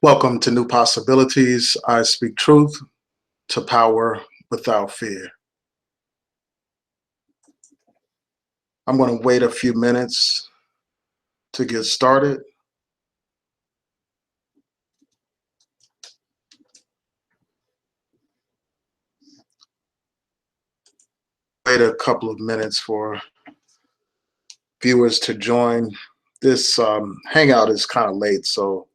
Welcome to New Possibilities. I speak truth to power without fear. I'm going to wait a few minutes to get started. Wait a couple of minutes for viewers to join. This hangout is kind of late, so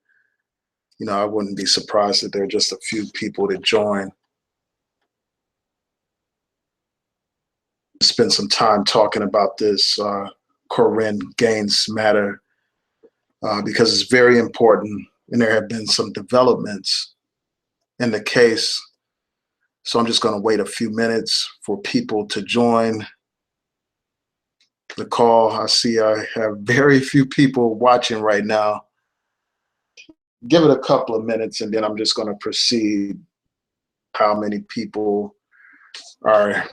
I wouldn't be surprised if there are just a few people to join. Spend some time talking about this Korryn Gaines matter because it's very important, and there have been some developments in the case. So I'm just going to wait a few minutes for people to join the call. I see I have very few people watching right now. Give it a couple of minutes and then I'm just going to proceed how many people are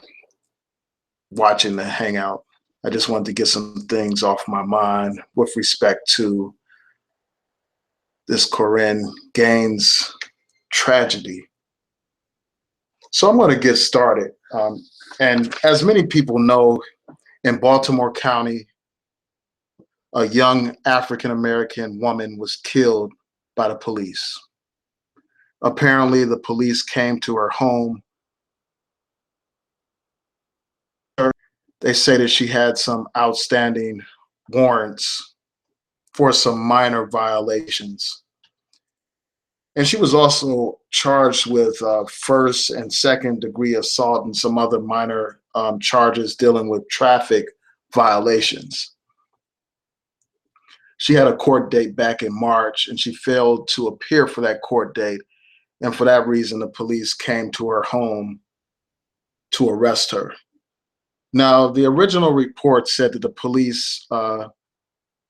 watching the hangout. I just wanted to get some things off my mind with respect to this Korryn Gaines tragedy. So I'm going to get started. And as many people know, in Baltimore County, a young African-American woman was killed by the police. Apparently, the police came to her home. They say that she had some outstanding warrants for some minor violations. And she was also charged with first and second degree assault and some other minor charges dealing with traffic violations. She had a court date back in March and she failed to appear for that court date. And for that reason, the police came to her home to arrest her. Now, the original report said that the police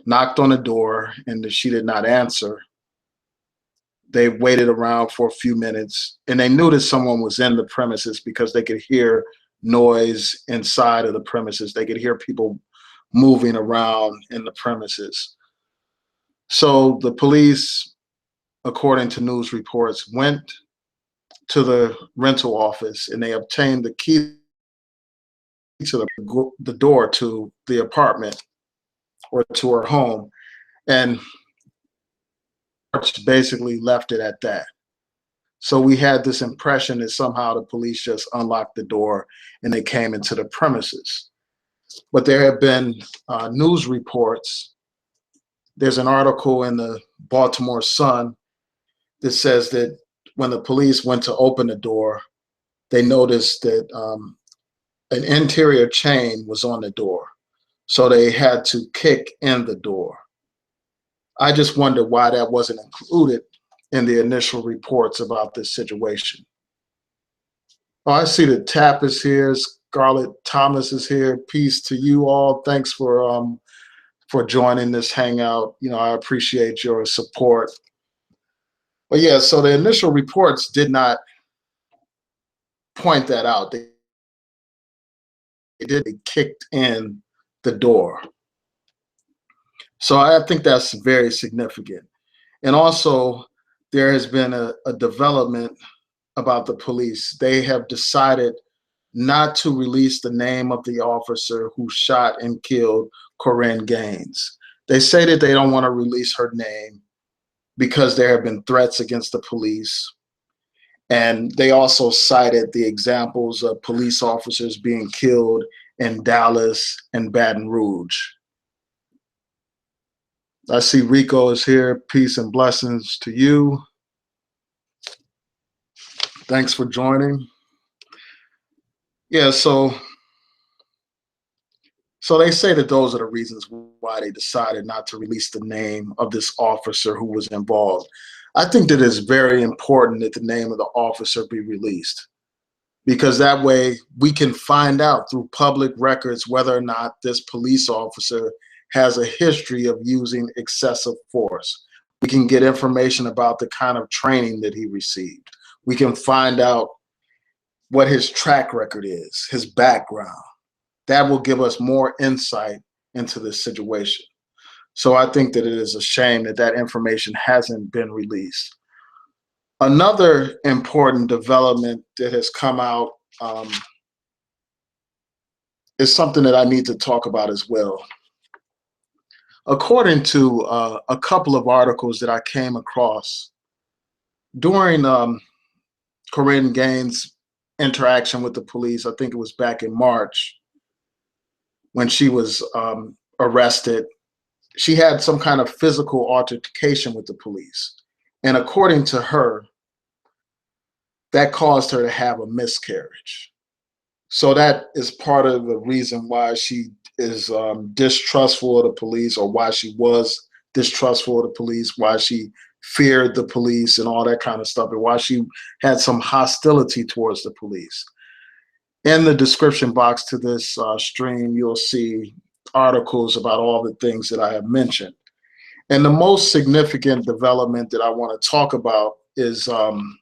knocked on the door and that she did not answer. They waited around for a few minutes and they knew that someone was in the premises because they could hear noise inside of the premises. They could hear people moving around in the premises. So the police, according to news reports, went to the rental office and they obtained the key to the door to the apartment or to her home, and basically left it at that. So we had this impression that somehow the police just unlocked the door and they came into the premises. But there have been news reports. There's an article in the Baltimore Sun that says that when the police went to open the door, they noticed that an interior chain was on the door. So they had to kick in the door. I just wonder why that wasn't included in the initial reports about this situation. Oh, I see that Tap is here. Scarlett Thomas is here. Peace to you all. Thanks for joining this hangout. I appreciate your support. But yeah, so the initial reports did not point that out. They kicked in the door. So I think that's very significant. And also, there has been a development about the police. They have decided not to release the name of the officer who shot and killed Korryn Gaines. They say that they don't want to release her name because there have been threats against the police. And they also cited the examples of police officers being killed in Dallas and Baton Rouge. I see Rico is here. Peace and blessings to you. Thanks for joining. Yeah, so they say that those are the reasons why they decided not to release the name of this officer who was involved. I think that it's very important that the name of the officer be released, because that way we can find out through public records whether or not this police officer has a history of using excessive force. We can get information about the kind of training that he received. We can find out what his track record is, his background. That will give us more insight into this situation. So I think that it is a shame that that information hasn't been released. Another important development that has come out is something that I need to talk about as well. According to a couple of articles that I came across during Korryn Gaines' interaction with the police, I think it was back in March when she was arrested, she had some kind of physical altercation with the police. And according to her, that caused her to have a miscarriage. So that is part of the reason why she is distrustful of the police, or why she was distrustful of the police, why she feared the police and all that kind of stuff, and why she had some hostility towards the police. In the description box to this stream, you'll see articles about all the things that I have mentioned. And the most significant development that I want to talk about is the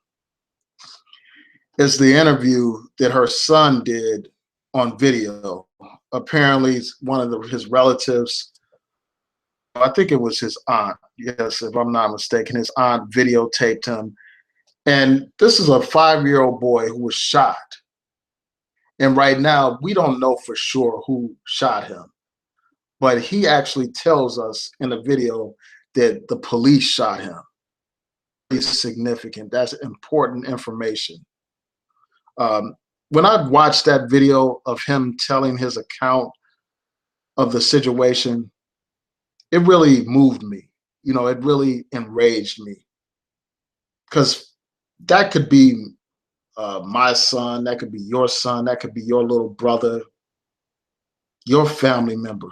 interview that her son did on video. Apparently, one of his relatives, I think it was his aunt, yes, if I'm not mistaken, his aunt videotaped him. And this is a 5-year-old boy who was shot. And right now, we don't know for sure who shot him. But he actually tells us in the video that the police shot him. It's significant. That's important information. When I watched that video of him telling his account of the situation, it really moved me. You know, it really enraged me, because that could be my son, that could be your son, that could be your little brother, your family member.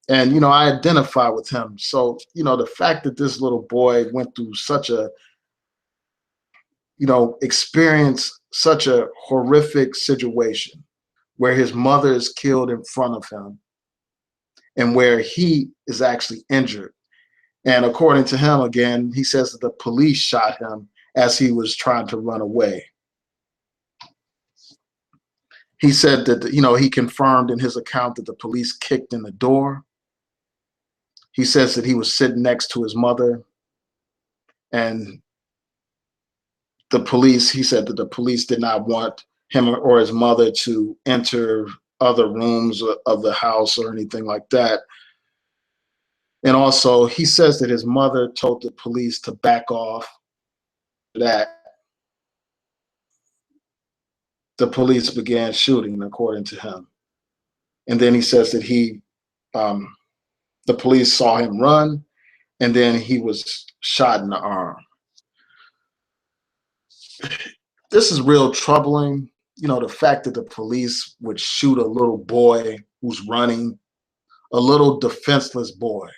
And, you know, I identify with him. So, you know, the fact that this little boy went through such a, you know, experienced such a horrific situation where his mother is killed in front of him and where he is actually injured. And according to him, again, he says that the police shot him as he was trying to run away. He said that, you know, he confirmed in his account that the police kicked in the door. He says that he was sitting next to his mother, and the police, he said that the police did not want him or his mother to enter other rooms of the house or anything like that. And also, he says that his mother told the police to back off. That the police began shooting, according to him. And then he says that the police saw him run, and then he was shot in the arm. This is real troubling. You know, the fact that the police would shoot a little boy who's running, a little defenseless boy.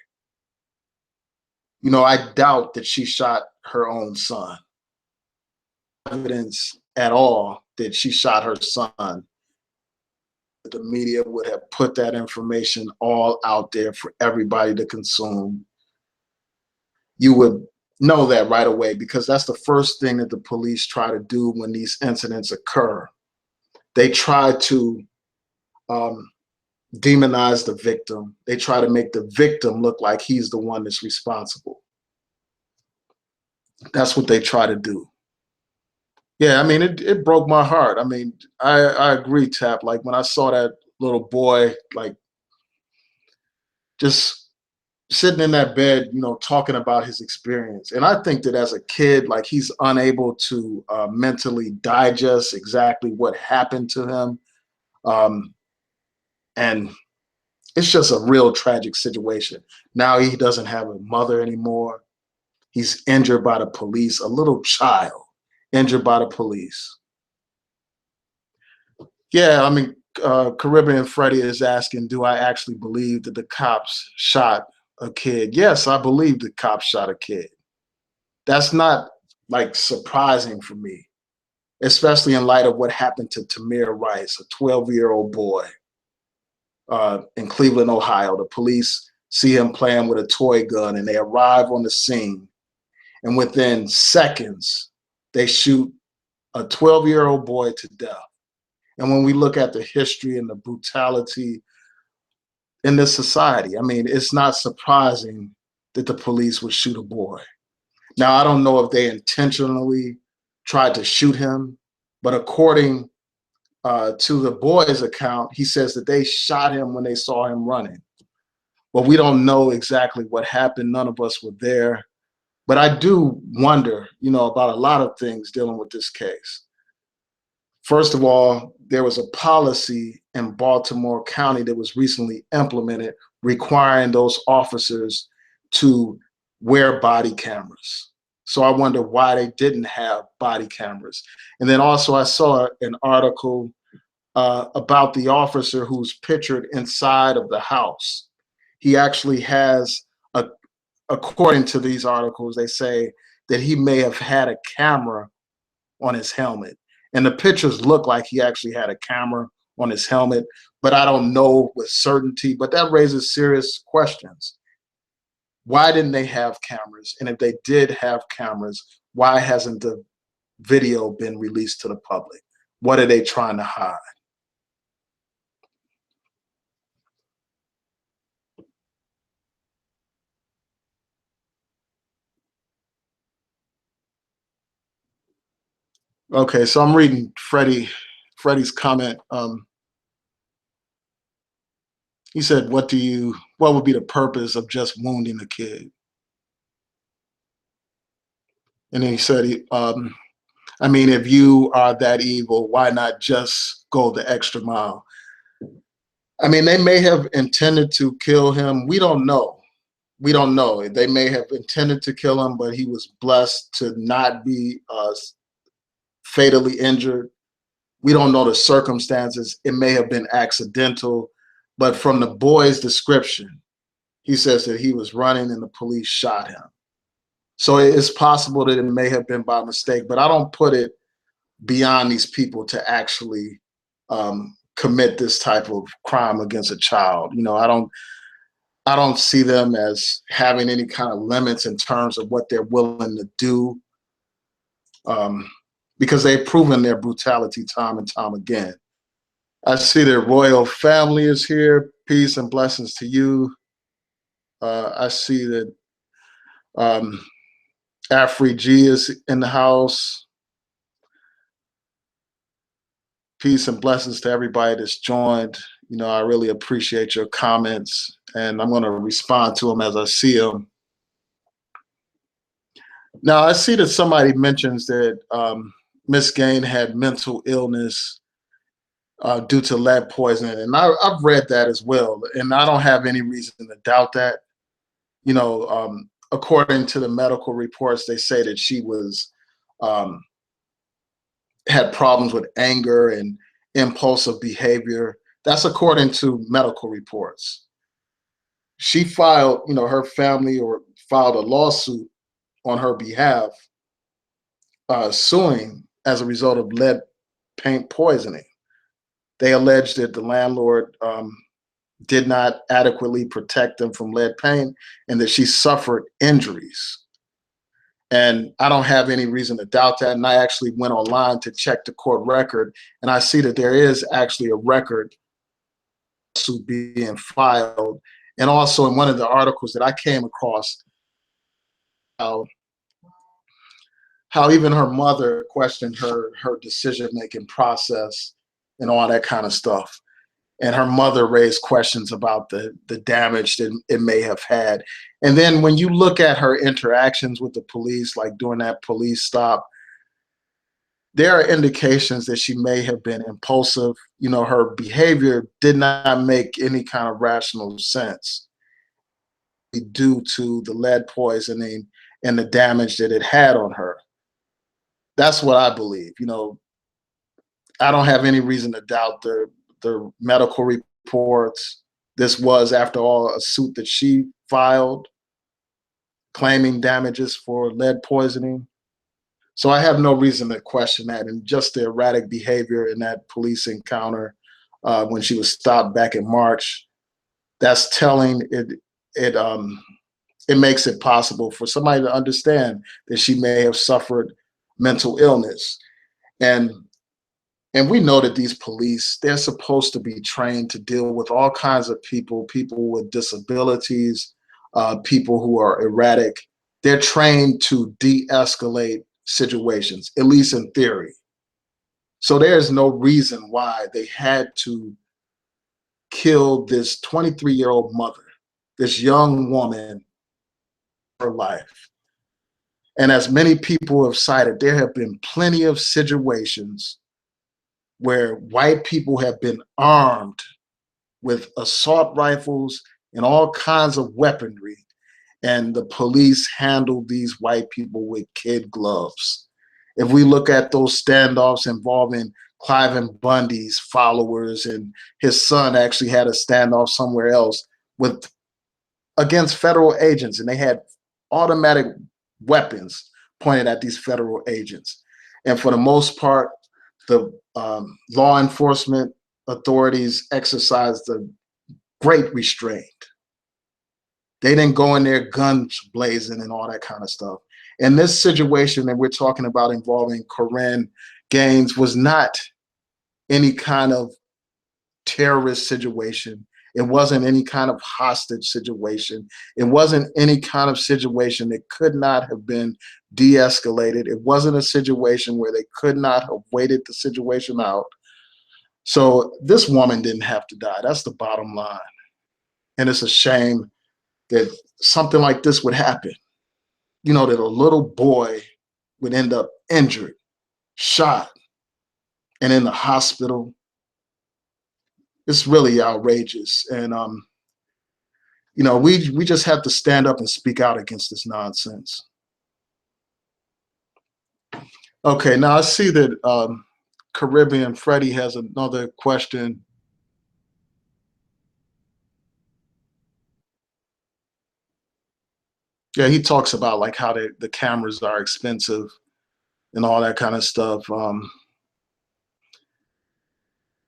You know, I doubt that she shot her own son. Evidence at all that she shot her son. The media would have put that information all out there for everybody to consume. You would know that right away, because that's the first thing that the police try to do when these incidents occur. They try to demonize the victim. They try to make the victim look like he's the one that's responsible. That's what they try to do. Yeah, I mean, it broke my heart. I mean, I agree, Tap. Like, when I saw that little boy, like, just sitting in that bed, you know, talking about his experience. And I think that as a kid, like, he's unable to mentally digest exactly what happened to him. And it's just a real tragic situation. Now he doesn't have a mother anymore. He's injured by the police, a little child injured by the police. Yeah, I mean, Caribbean Freddie is asking, do I actually believe that the cops shot a kid? Yes, I believe the cops shot a kid. That's not, like, surprising for me, especially in light of what happened to Tamir Rice, a 12-year-old boy in Cleveland, Ohio. The police see him playing with a toy gun, and they arrive on the scene. And within seconds, they shoot a 12-year-old boy to death. And when we look at the history and the brutality in this society, I mean, it's not surprising that the police would shoot a boy. Now, I don't know if they intentionally tried to shoot him, but according to the boy's account, he says that they shot him when they saw him running. But we don't know exactly what happened. None of us were there. But I do wonder, about a lot of things dealing with this case. First of all, there was a policy in Baltimore County that was recently implemented requiring those officers to wear body cameras. So I wonder why they didn't have body cameras. And then also I saw an article about the officer who's pictured inside of the house. He actually has, a, according to these articles, they say that he may have had a camera on his helmet. And the pictures look like he actually had a camera on his helmet, but I don't know with certainty. But that raises serious questions. Why didn't they have cameras? And if they did have cameras, why hasn't the video been released to the public? What are they trying to hide? Okay, so I'm reading Freddie's comment. He said, what would be the purpose of just wounding a kid? And then he said, I mean, if you are that evil, why not just go the extra mile? I mean, they may have intended to kill him. We don't know. We don't know. They may have intended to kill him, but he was blessed to not be fatally injured. We don't know the circumstances. It may have been accidental, but from the boy's description, he says that he was running and the police shot him. So it's possible that it may have been by mistake, but I don't put it beyond these people to actually commit this type of crime against a child. I don't see them as having any kind of limits in terms of what they're willing to do, because they've proven their brutality time and time again. I see their royal family is here. Peace and blessings to you. I see that Afri G is in the house. Peace and blessings to everybody that's joined. I really appreciate your comments, and I'm going to respond to them as I see them. Now, I see that somebody mentions that Miss Gaines had mental illness due to lead poisoning, and I've read that as well, and I don't have any reason to doubt that. According to the medical reports, they say that she was had problems with anger and impulsive behavior. That's according to medical reports. She filed, her family filed a lawsuit on her behalf, suing as a result of lead paint poisoning. They alleged that the landlord did not adequately protect them from lead paint and that she suffered injuries. And I don't have any reason to doubt that. And I actually went online to check the court record, and I see that there is actually a record suit being filed. And also in one of the articles that I came across, how even her mother questioned her decision-making process and all that kind of stuff. And her mother raised questions about the damage that it may have had. And then when you look at her interactions with the police, like during that police stop, there are indications that she may have been impulsive. Her behavior did not make any kind of rational sense due to the lead poisoning and the damage that it had on her. That's what I believe. I don't have any reason to doubt the medical reports. This was, after all, a suit that she filed claiming damages for lead poisoning. So I have no reason to question that. And just the erratic behavior in that police encounter when she was stopped back in March, that's telling. It makes it possible for somebody to understand that she may have suffered mental illness. And we know that these police, they're supposed to be trained to deal with all kinds of people with disabilities, people who are erratic, they're trained to de-escalate situations, at least in theory. So there's no reason why they had to kill this 23-year-old mother, this young woman, her life. And as many people have cited, there have been plenty of situations where white people have been armed with assault rifles and all kinds of weaponry, and the police handled these white people with kid gloves. If we look at those standoffs involving Cliven Bundy's followers, and his son actually had a standoff somewhere else with against federal agents, and they had automatic weapons pointed at these federal agents. And for the most part, the law enforcement authorities exercised a great restraint. They didn't go in there guns blazing and all that kind of stuff. And this situation that we're talking about involving Korryn Gaines was not any kind of terrorist situation. It wasn't any kind of hostage situation. It wasn't any kind of situation that could not have been de-escalated. It wasn't a situation where they could not have waited the situation out. So this woman didn't have to die. That's the bottom line. And it's a shame that something like this would happen. You know, that a little boy would end up injured, shot, and in the hospital. It's really outrageous. And, you know, we just have to stand up and speak out against this nonsense. Okay, now I see that Caribbean Freddie has another question. Yeah, he talks about like how the cameras are expensive and all that kind of stuff.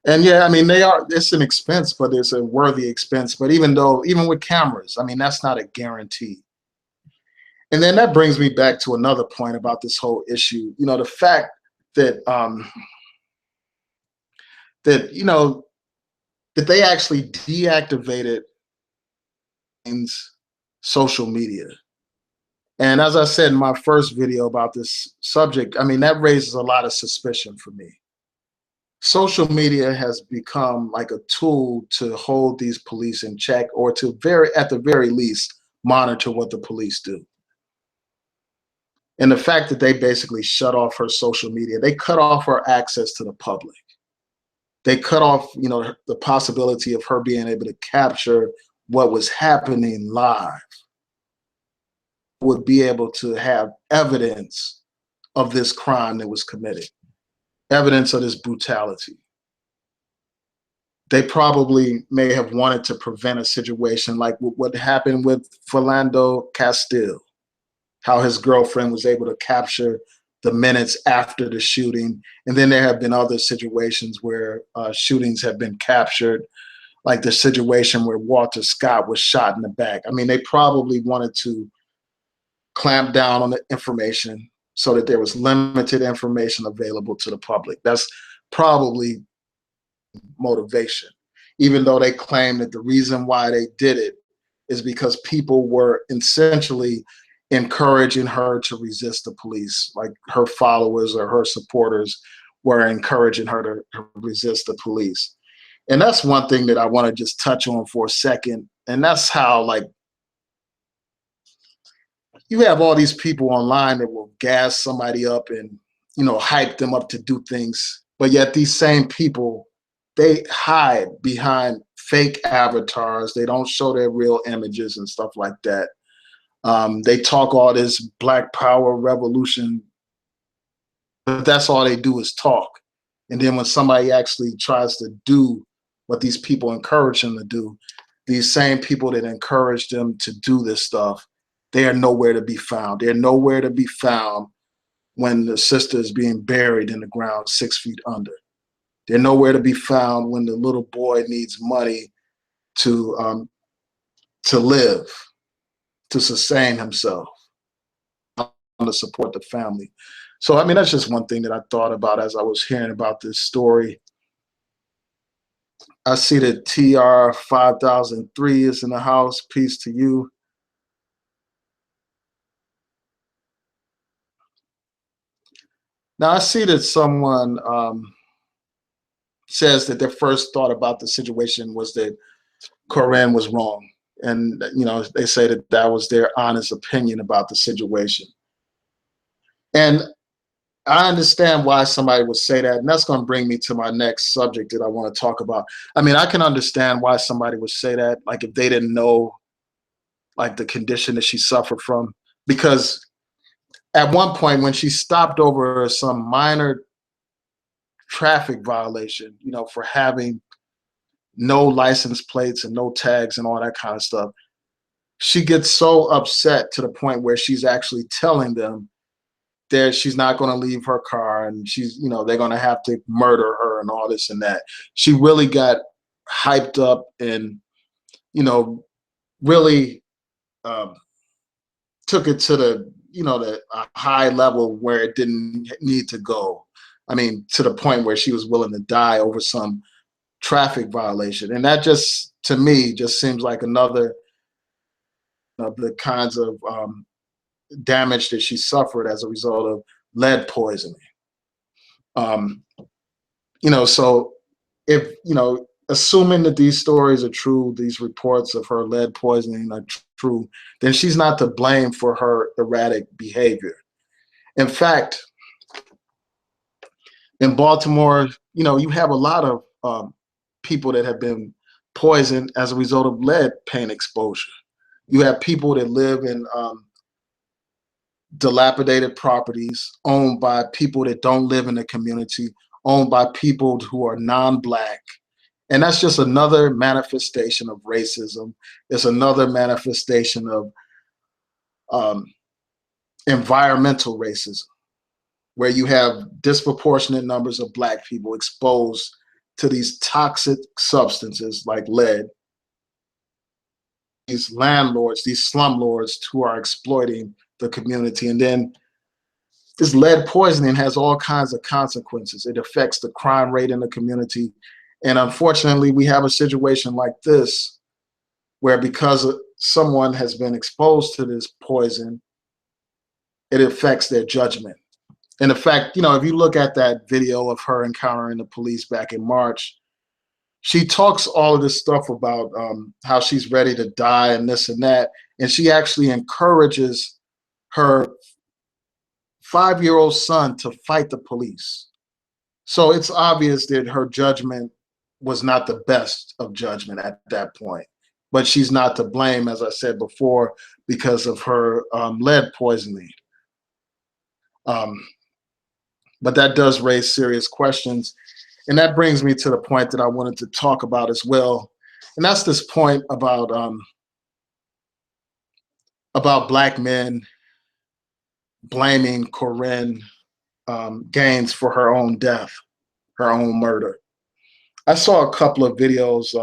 And yeah, I mean, it's an expense, but it's a worthy expense. But even with cameras, I mean, that's not a guarantee. And then that brings me back to another point about this whole issue. You know, the fact that you know, that they actually deactivated social media. And as I said in my first video about this subject, I mean, that raises a lot of suspicion for me. Social media has become like a tool to hold these police in check, or to at the very least, monitor what the police do. And the fact that they basically shut off her social media, they cut off her access to the public. They cut off, you know, the possibility of her being able to capture what was happening live, would be able to have evidence of this crime that was committed, evidence of this brutality. They probably may have wanted to prevent a situation like what happened with Philando Castile, how his girlfriend was able to capture the minutes after the shooting. And then there have been other situations where shootings have been captured, like the situation where Walter Scott was shot in the back. I mean, they probably wanted to clamp down on the information so that there was limited information available to the public. That's probably motivation, even though they claim that the reason why they did it is because people were essentially encouraging her to resist the police. Like her followers or her supporters were encouraging her to resist the police. And that's one thing that I want to just touch on for a second. And that's how, like, you have all these people online that will gas somebody up and, you know, hype them up to do things. But yet these same people, they hide behind fake avatars. They don't show their real images and stuff like that. They talk all this Black Power revolution, but that's all they do is talk. And then when somebody actually tries to do what these people encourage them to do, these same people that encourage them to do this stuff, they are nowhere to be found. They're nowhere to be found when the sister is being buried in the ground 6 feet under. They're nowhere to be found when the little boy needs money to live, to sustain himself, to support the family. So, I mean, that's just one thing that I thought about as I was hearing about this story. I see that TR 5003 is in the house. Peace to you. Now I see that someone says that their first thought about the situation was that Korryn was wrong. And, they say that that was their honest opinion about the situation. And I understand why somebody would say that. And that's going to bring me to my next subject that I want to talk about. I mean, I can understand why somebody would say that, like if they didn't know like the condition that she suffered from. Because at one point when she stopped over some minor traffic violation, for having no license plates and no tags and all that kind of stuff, she gets so upset to the point where she's actually telling them that she's not going to leave her car and she's, they're going to have to murder her and all this and that. She really got hyped up and, really um, took it to the high level where it didn't need to go. I mean, to the point where she was willing to die over some traffic violation. And that just, to me, just seems like another of the kinds of damage that she suffered as a result of lead poisoning. Um, so if, assuming that these stories are true, these reports of her lead poisoning are true, then she's not to blame for her erratic behavior. In fact, in Baltimore, you have a lot of people that have been poisoned as a result of lead paint exposure. You have people that live in dilapidated properties owned by people that don't live in the community, owned by people who are non-Black. And that's just another manifestation of racism. It's another manifestation of um, environmental racism, where you have disproportionate numbers of Black people exposed to these toxic substances like lead. These landlords, these slumlords who are exploiting the community. And then this lead poisoning has all kinds of consequences. It affects the crime rate in the community. And unfortunately, we have a situation like this where because someone has been exposed to this poison, it affects their judgment. And in fact, if you look at that video of her encountering the police back in March, she talks all of this stuff about how she's ready to die and this and that. And she actually encourages her 5-year-old son to fight the police. So it's obvious that her judgment was not the best of judgment at that point. But she's not to blame, as I said before, because of her lead poisoning. But that does raise serious questions. And that brings me to the point that I wanted to talk about as well. And that's this point about Black men blaming Korryn Gaines for her own death, her own murder. I saw a couple of videos.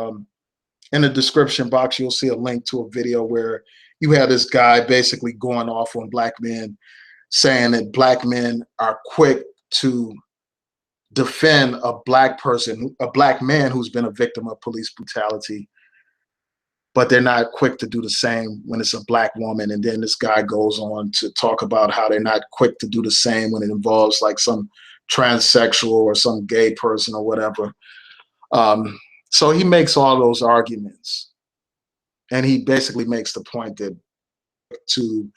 In the description box, you'll see a link to a video where you have this guy basically going off on Black men, saying that Black men are quick to defend a Black person, a Black man who's been a victim of police brutality, but they're not quick to do the same when it's a Black woman. And then this guy goes on to talk about how they're not quick to do the same when it involves like some transsexual or some gay person or whatever. So he makes all those arguments. And he basically makes the point that to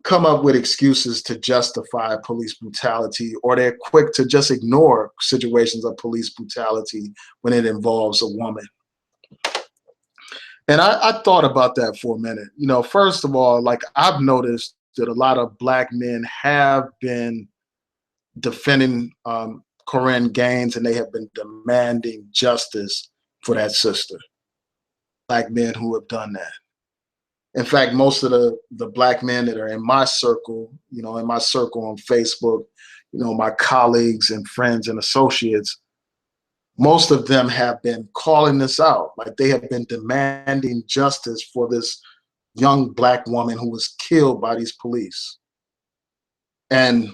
come up with excuses to justify police brutality, or they're quick to just ignore situations of police brutality when it involves a woman. And I thought about that for a minute. First of all, like I've noticed that a lot of Black men have been defending Korryn Gaines, and they have been demanding justice for that sister. Black men who have done that. In fact, most of the Black men that are in my circle, in my circle on Facebook, my colleagues and friends and associates, most of them have been calling this out. Like they have been demanding justice for this young Black woman who was killed by these police. And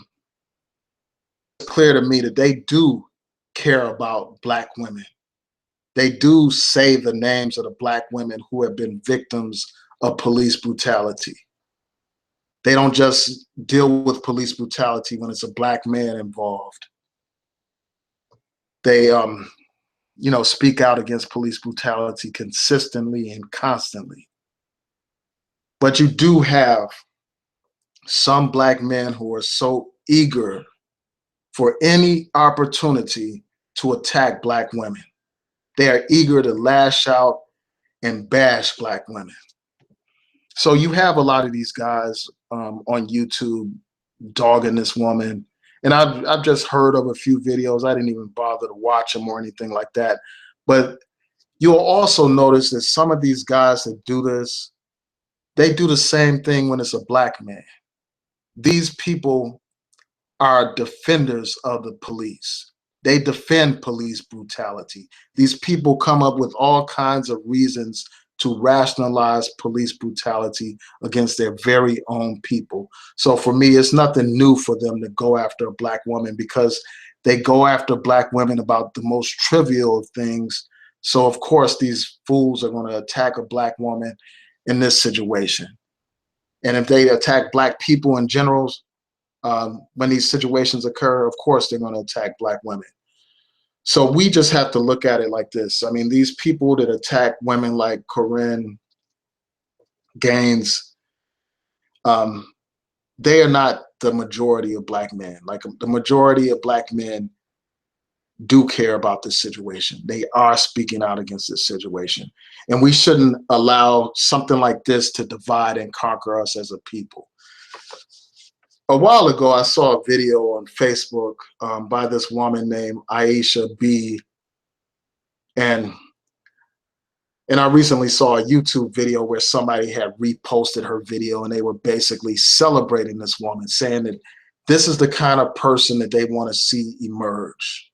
it's clear to me that they do care about Black women. They do say the names of the Black women who have been victims of police brutality. They don't just deal with police brutality when it's a black man involved. They, speak out against police brutality consistently and constantly. But you do have some black men who are so eager for any opportunity to attack black women. They are eager to lash out and bash black women. So you have a lot of these guys on YouTube dogging this woman. And I've just heard of a few videos. I didn't even bother to watch them or anything like that. But you'll also notice that some of these guys that do this, they do the same thing when it's a black man. These people are defenders of the police. They defend police brutality. These people come up with all kinds of reasons to rationalize police brutality against their very own people. So for me, it's nothing new for them to go after a black woman, because they go after black women about the most trivial of things. So of course, these fools are going to attack a black woman in this situation. And if they attack black people in general, when these situations occur, of course, they're going to attack black women. So we just have to look at it like this. I mean, these people that attack women like Korryn Gaines, they are not the majority of black men. Like, the majority of black men do care about this situation. They are speaking out against this situation. And we shouldn't allow something like this to divide and conquer us as a people. A while ago, I saw a video on Facebook by this woman named Aisha B. And I recently saw a YouTube video where somebody had reposted her video, and they were basically celebrating this woman, saying that this is the kind of person that they want to see emerge.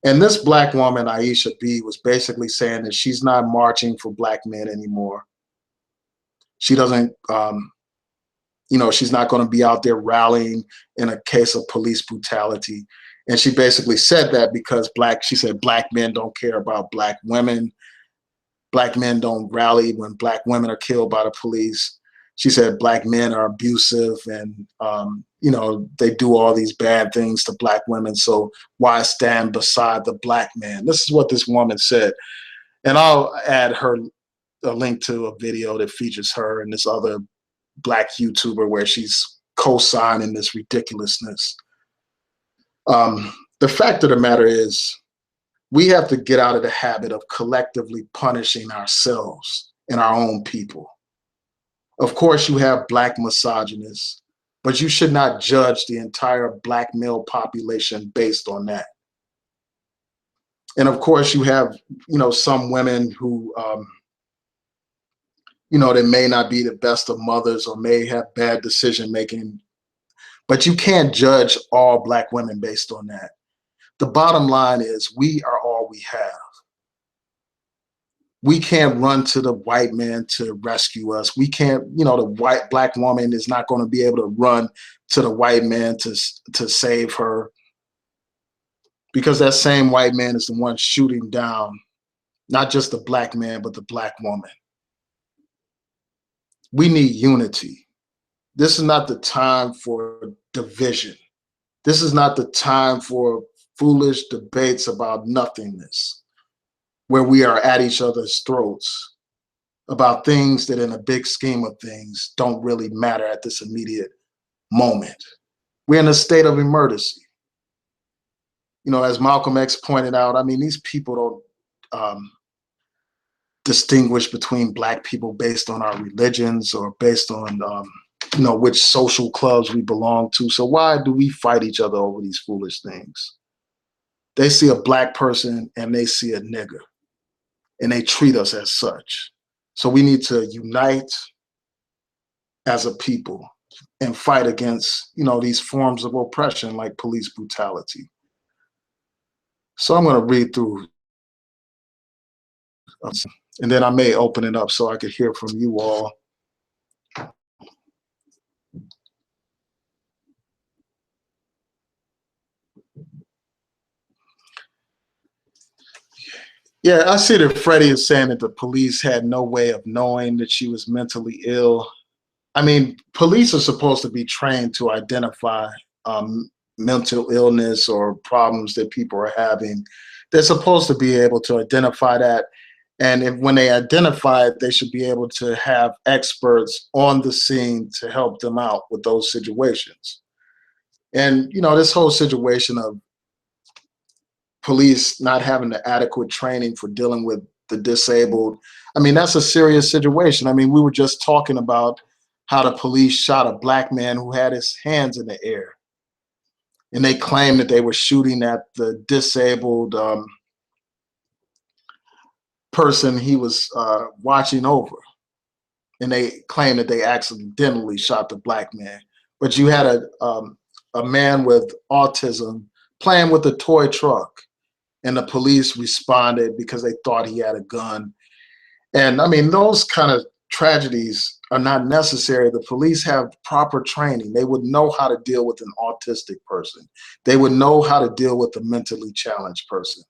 And this black woman, Aisha B, was basically saying that she's not marching for black men anymore. She doesn't, she's not going to be out there rallying in a case of police brutality. And she basically said that because she said black men don't care about black women. Black men don't rally when black women are killed by the police. She said black men are abusive and, they do all these bad things to black women. So why stand beside the black man? This is what this woman said. And I'll add a link to a video that features her and this other black YouTuber where she's co-signing this ridiculousness. The fact of the matter is, we have to get out of the habit of collectively punishing ourselves and our own people. Of course, you have black misogynists, but you should not judge the entire black male population based on that. And of course, you have, some women who, they may not be the best of mothers or may have bad decision making, but you can't judge all black women based on that. The bottom line is, we are all we have. We can't run to the white man to rescue us. We can't, the black woman is not going to be able to run to the white man to save her, because that same white man is the one shooting down not just the black man, but the black woman. We need unity. This is not the time for division. This is not the time for foolish debates about nothingness, where we are at each other's throats about things that in a big scheme of things don't really matter at this immediate moment. We're in a state of emergency. As Malcolm X pointed out, I mean, these people don't distinguish between black people based on our religions or based on, which social clubs we belong to. So why do we fight each other over these foolish things? They see a black person and they see a nigger, and they treat us as such. So we need to unite as a people and fight against, these forms of oppression like police brutality. So I'm going to read through, and then I may open it up so I could hear from you all. Yeah, I see that Freddie is saying that the police had no way of knowing that she was mentally ill. I mean, police are supposed to be trained to identify mental illness or problems that people are having. They're supposed to be able to identify that. And when they identify it, they should be able to have experts on the scene to help them out with those situations. And, you know, this whole situation of police not having the adequate training for dealing with the disabled, I mean, that's a serious situation. I mean, we were just talking about how the police shot a black man who had his hands in the air. And they claimed that they were shooting at the disabled person he was watching over. And they claimed that they accidentally shot the black man. But you had a man with autism playing with a toy truck, and the police responded because they thought he had a gun. And I mean, those kind of tragedies are not necessary. The police have proper training. They would know how to deal with an autistic person. They would know how to deal with a mentally challenged person.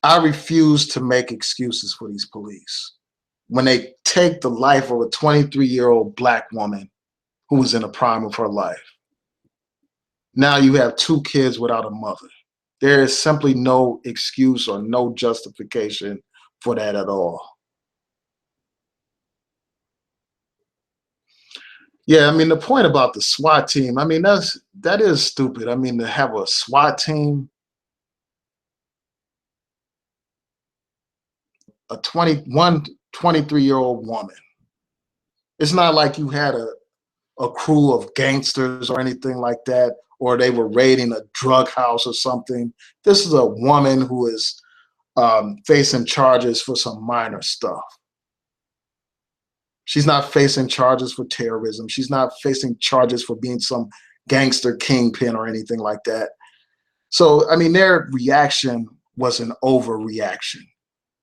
I refuse to make excuses for these police when they take the life of a 23-year-old black woman who was in the prime of her life. Now you have 2 kids without a mother. There is simply no excuse or no justification for that at all. Yeah, I mean, the point about the SWAT team, I mean, that is stupid. I mean, to have a SWAT team, a 23-year-old woman. It's not like you had a crew of gangsters or anything like that, or they were raiding a drug house or something. This is a woman who is facing charges for some minor stuff. She's not facing charges for terrorism. She's not facing charges for being some gangster kingpin or anything like that. So, I mean, their reaction was an overreaction.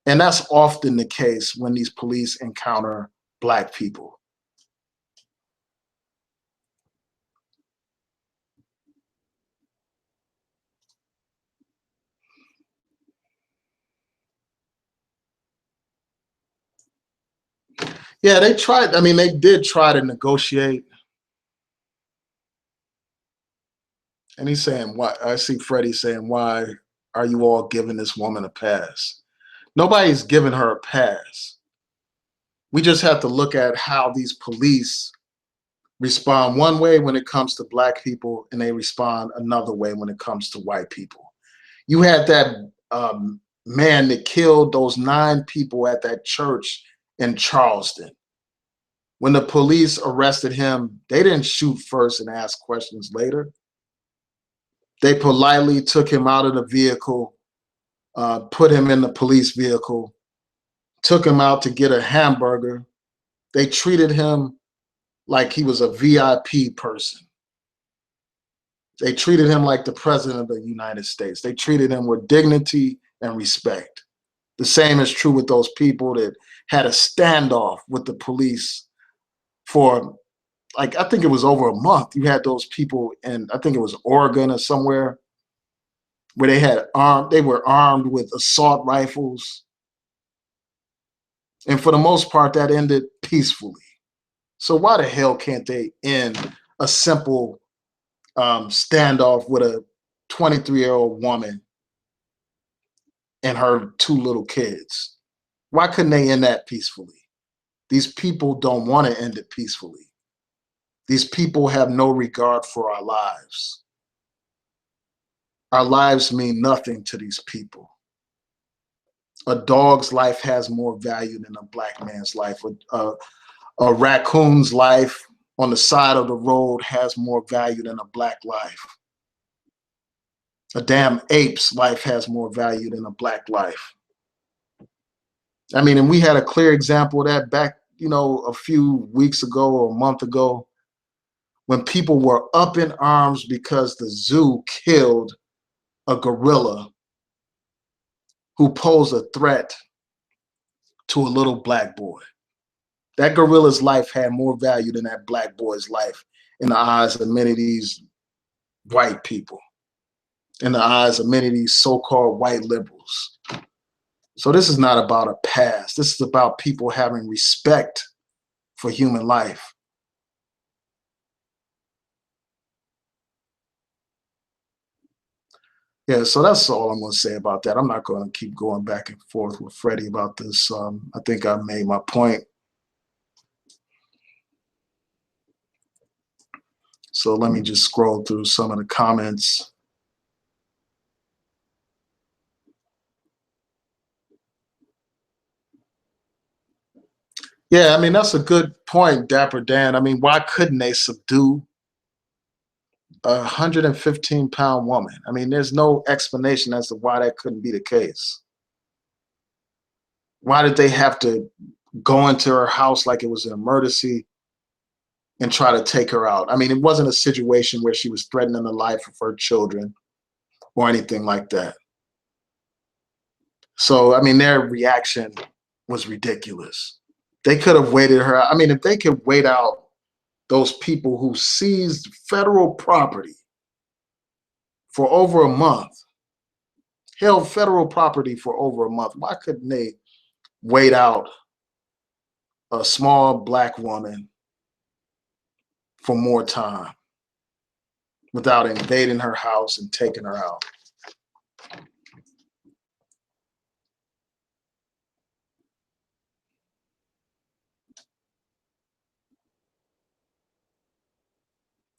And that's often the case when these police encounter black people. Yeah, they tried. I mean, they did try to negotiate. And he's saying, "Why?" I see Freddie saying, "Why are you all giving this woman a pass?" Nobody's giving her a pass. We just have to look at how these police respond one way when it comes to black people, and they respond another way when it comes to white people. You had that man that killed those 9 people at that church in Charleston. When the police arrested him, they didn't shoot first and ask questions later. They politely took him out of the vehicle, put him in the police vehicle, took him out to get a hamburger. They treated him like he was a VIP person. They treated him like the president of the United States. They treated him with dignity and respect. The same is true with those people that had a standoff with the police for, like, I think it was over a month. You had those people in, I think it was Oregon or somewhere, where they were armed with assault rifles. And for the most part, that ended peacefully. So why the hell can't they end a simple standoff with a 23-year-old woman and her 2 little kids? Why couldn't they end that peacefully? These people don't want to end it peacefully. These people have no regard for our lives. Our lives mean nothing to these people. A dog's life has more value than a black man's life. A raccoon's life on the side of the road has more value than a black life. A damn ape's life has more value than a black life. I mean, and we had a clear example of that back, you know, a few weeks ago or a month ago, when people were up in arms because the zoo killed a gorilla who posed a threat to a little black boy. That gorilla's life had more value than that black boy's life in the eyes of many of these white people, in the eyes of many of these so-called white liberals. So this is not about a past. This is about people having respect for human life. Yeah, so that's all I'm going to say about that. I'm not going to keep going back and forth with Freddie about this. I think I made my point. So let me just scroll through some of the comments. Yeah, I mean, that's a good point, Dapper Dan. I mean, why couldn't they subdue a 115-pound woman? I mean, there's no explanation as to why that couldn't be the case. Why did they have to go into her house like it was an emergency and try to take her out? I mean, it wasn't a situation where she was threatening the life of her children or anything like that. So, I mean, their reaction was ridiculous. They could have waited her. I mean, if they could wait out those people who seized federal property for over a month, held federal property for over a month, why couldn't they wait out a small black woman for more time without invading her house and taking her out?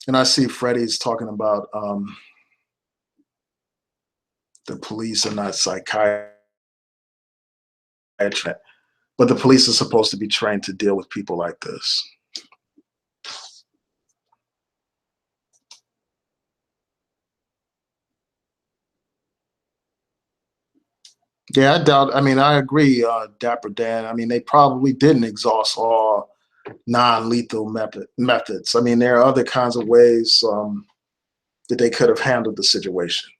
And I see Freddie's talking about the police are not psychiatrists, but the police are supposed to be trained to deal with people like this. Yeah, I doubt. I mean, I agree, Dapper Dan. I mean, they probably didn't exhaust all non-lethal methods. I mean, there are other kinds of ways that they could have handled the situation.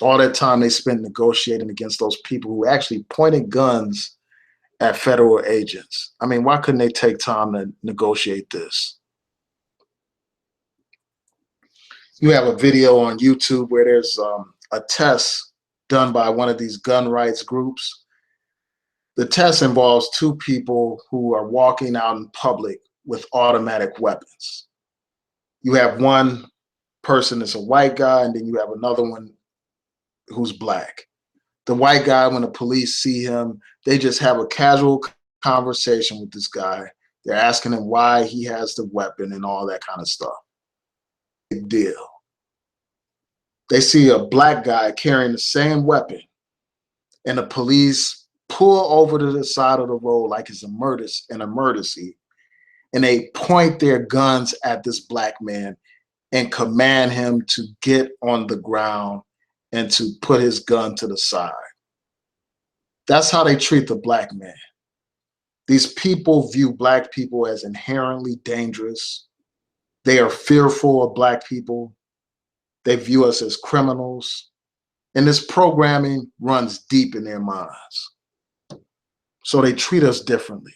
All that time they spent negotiating against those people who actually pointed guns at federal agents. I mean, why couldn't they take time to negotiate this? You have a video on YouTube where there's a test done by one of these gun rights groups. The test involves two people who are walking out in public with automatic weapons. You have one person that's a white guy, and then you have another one who's black. The white guy, when the police see him, they just have a casual conversation with this guy. They're asking him why he has the weapon and all that kind of stuff. Big deal. They see a black guy carrying the same weapon, and the police pull over to the side of the road like it's an emergency, and they point their guns at this black man and command him to get on the ground and to put his gun to the side. That's how they treat the black man. These people view black people as inherently dangerous. They are fearful of black people. They view us as criminals. And this programming runs deep in their minds. So they treat us differently.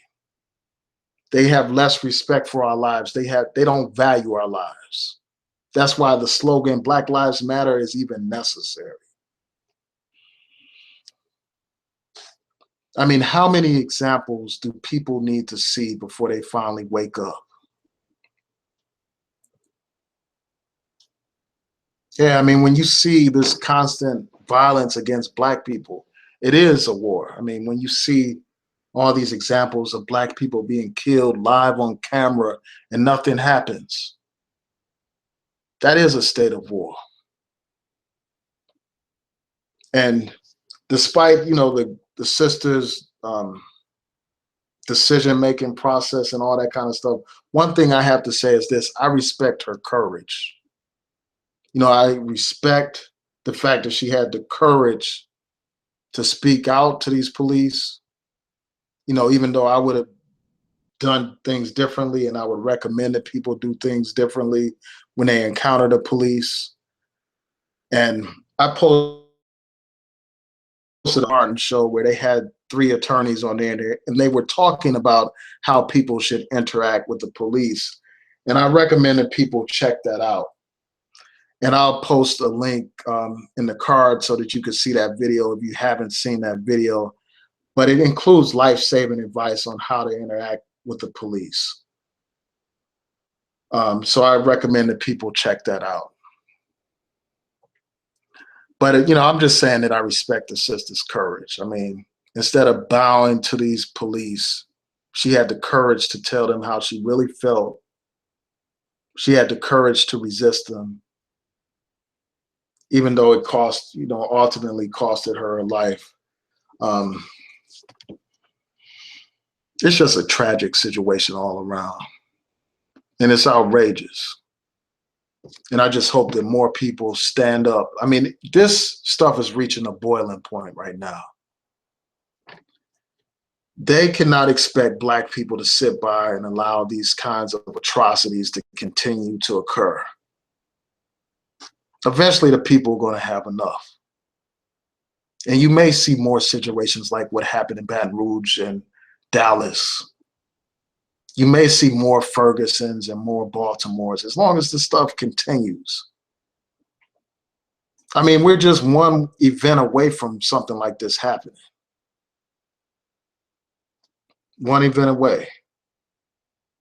They have less respect for our lives. They don't value our lives. That's why the slogan Black Lives Matter is even necessary. I mean, how many examples do people need to see before they finally wake up? Yeah, I mean, when you see this constant violence against black people, it is a war. I mean, when you see all these examples of black people being killed live on camera and nothing happens, that is a state of war. And despite, the sisters' decision-making process and all that kind of stuff, one thing I have to say is this: I respect her courage. I respect the fact that she had the courage to speak out to these police, even though I would have done things differently, and I would recommend that people do things differently when they encounter the police. And I posted a Martin show where they had 3 attorneys on there, and they were talking about how people should interact with the police. And I recommend that people check that out. And I'll post a link in the card so that you can see that video if you haven't seen that video. But it includes life-saving advice on how to interact with the police. So I recommend that people check that out. But, I'm just saying that I respect the sister's courage. I mean, instead of bowing to these police, she had the courage to tell them how she really felt. She had the courage to resist them, even though it cost, ultimately costed her life. Um, it's just a tragic situation all around, and it's outrageous. And I just hope that more people stand up. I mean, this stuff is reaching a boiling point right now. They cannot expect Black people to sit by and allow these kinds of atrocities to continue to occur. Eventually, the people are going to have enough. And you may see more situations like what happened in Baton Rouge and Dallas. You may see more Fergusons and more Baltimores as long as the stuff continues. I mean, we're just one event away from something like this happening. One event away,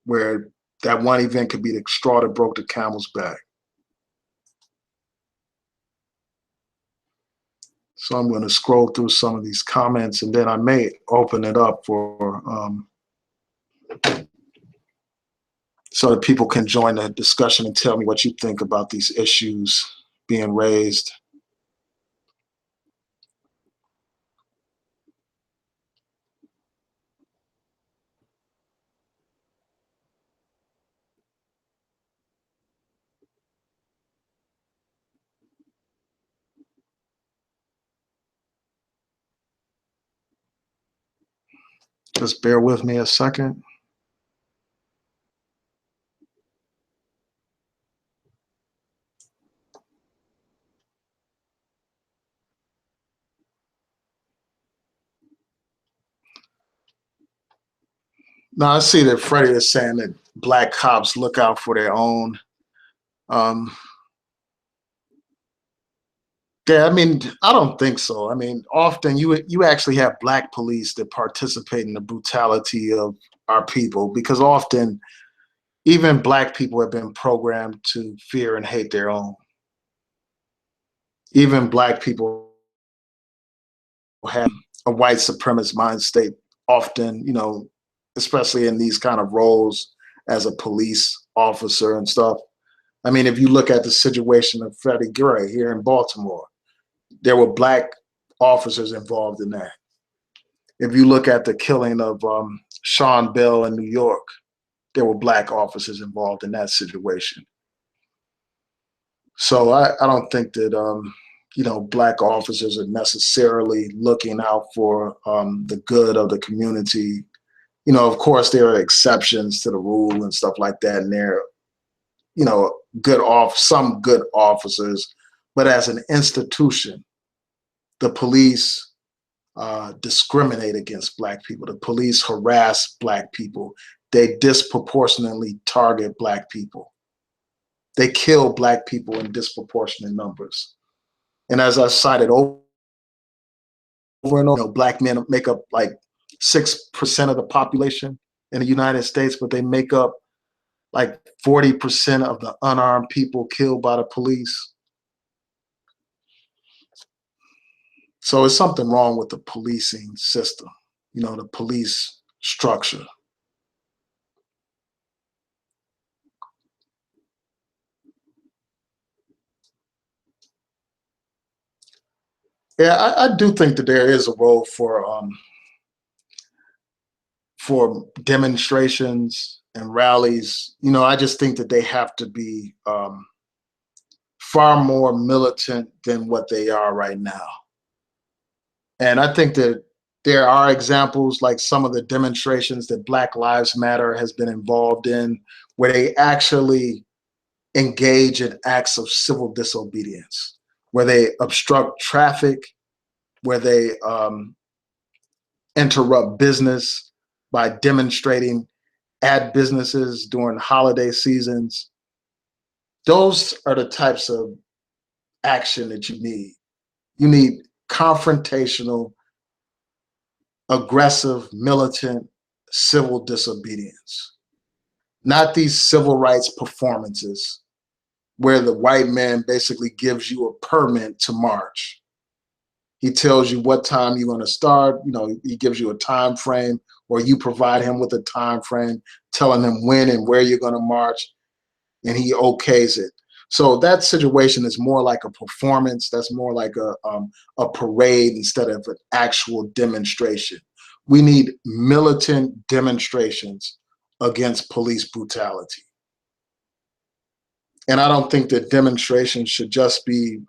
where that one event could be the straw that broke the camel's back. So I'm going to scroll through some of these comments, and then I may open it up for so that people can join the discussion and tell me what you think about these issues being raised. Just bear with me a second. Now I see that Freddie is saying that Black cops look out for their own. Yeah, I mean, I don't think so. I mean, often you actually have Black police that participate in the brutality of our people, because often even Black people have been programmed to fear and hate their own. Even Black people have a white supremacist mind state often, especially in these kind of roles as a police officer and stuff. I mean, if you look at the situation of Freddie Gray here in Baltimore, there were Black officers involved in that. If you look at the killing of Sean Bell in New York, there were Black officers involved in that situation. So I don't think that Black officers are necessarily looking out for the good of the community. Of course, there are exceptions to the rule and stuff like that, and there are, some good officers, but as an institution, the police discriminate against Black people. The police harass Black people. They disproportionately target Black people. They kill Black people in disproportionate numbers. And as I cited over and over, Black men make up like 6% of the population in the United States, but they make up like 40% of the unarmed people killed by the police. So there's something wrong with the policing system, the police structure. Yeah, I do think that there is a role for demonstrations and rallies. I just think that they have to be far more militant than what they are right now. And I think that there are examples like some of the demonstrations that Black Lives Matter has been involved in, where they actually engage in acts of civil disobedience, where they obstruct traffic, where they interrupt business by demonstrating at businesses during holiday seasons. Those are the types of action that you need. You need confrontational, aggressive, militant, civil disobedience, not these civil rights performances where the white man basically gives you a permit to march. He tells you what time you're going to start. You know, he gives you a time frame, or you provide him with a time frame, telling him when and where you're going to march, and he okays it. So that situation is more like a performance. That's more like a parade instead of an actual demonstration. We need militant demonstrations against police brutality. And I don't think that demonstrations should just be,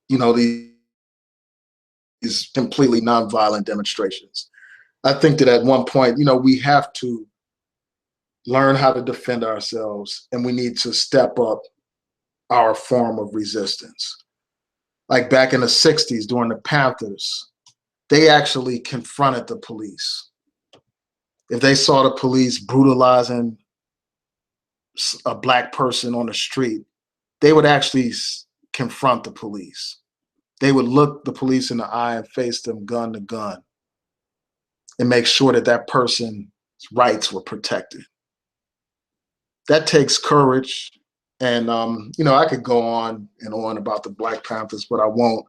you know, these completely nonviolent demonstrations. I think that at one point, you know, we have to learn how to defend ourselves, and we need to step up our form of resistance. Like back in the 60s during the Panthers, they actually confronted the police. If they saw the police brutalizing a black person on the street, they would actually confront the police. They would look the police in the eye and face them gun to gun and make sure that that person's rights were protected. That takes courage. And, you know, I could go on and on about the Black Panthers, but I won't.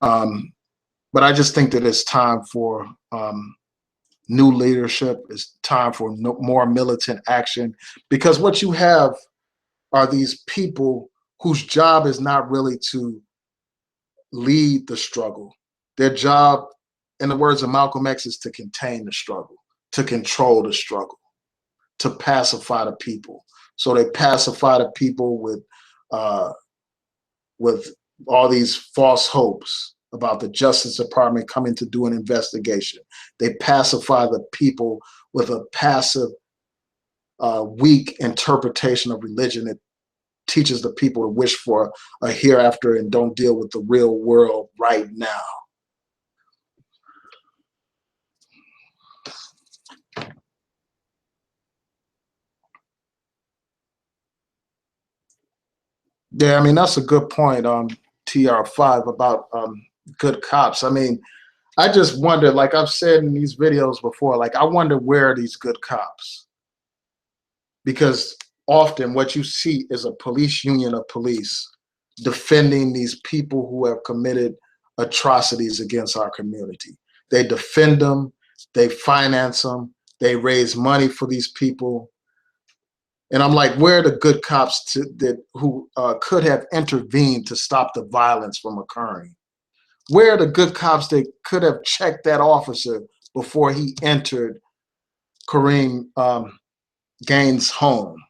But I just think that it's time for new leadership. It's time for more militant action, because what you have are these people whose job is not really to lead the struggle. Their job, in the words of Malcolm X, is to contain the struggle, to control the struggle, to pacify the people. So they pacify the people uh, with all these false hopes about the Justice Department coming to do an investigation. They pacify the people with a passive, weak interpretation of religion that teaches the people to wish for a hereafter and don't deal with the real world right now. Yeah, I mean, that's a good point, TR5, about good cops. I mean, I just wonder, like I've said in these videos before, like I wonder where are these good cops? Because often what you see is a police union of police defending these people who have committed atrocities against our community. They defend them, they finance them, they raise money for these people. And I'm like, where are the good cops who could have intervened to stop the violence from occurring? Where are the good cops that could have checked that officer before he entered Korryn Gaines' home?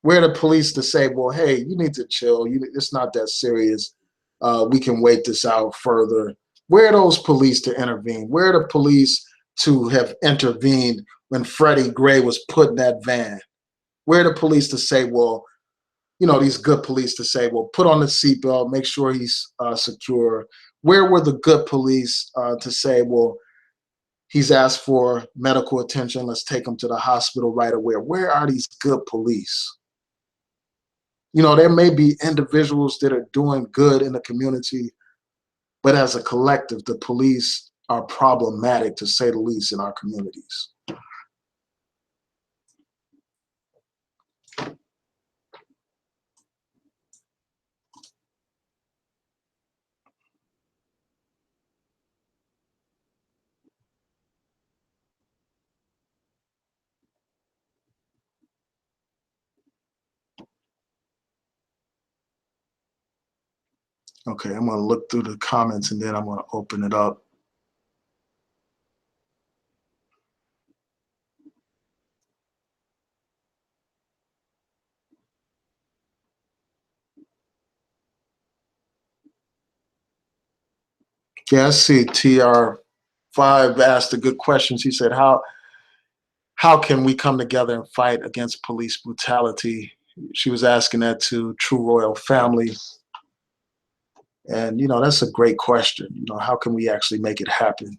Where are the police to say, well, hey, you need to chill. It's not that serious. We can wait this out further. Where are those police to intervene? Where are the police to have intervened when Freddie Gray was put in that van? Where are the police to say, well, you know, these good police to say, well, put on the seatbelt, make sure he's secure? Where were the good police to say, well, he's asked for medical attention, let's take him to the hospital right away? Where are these good police? You know, there may be individuals that are doing good in the community, but as a collective, the police are problematic, to say the least, in our communities. Okay, I'm going to look through the comments and then I'm going to open it up. Yeah, I see TR5 asked a good question. He said, how can we come together and fight against police brutality? She was asking that to True Royal Family. And, you know, that's a great question. You know, how can we actually make it happen?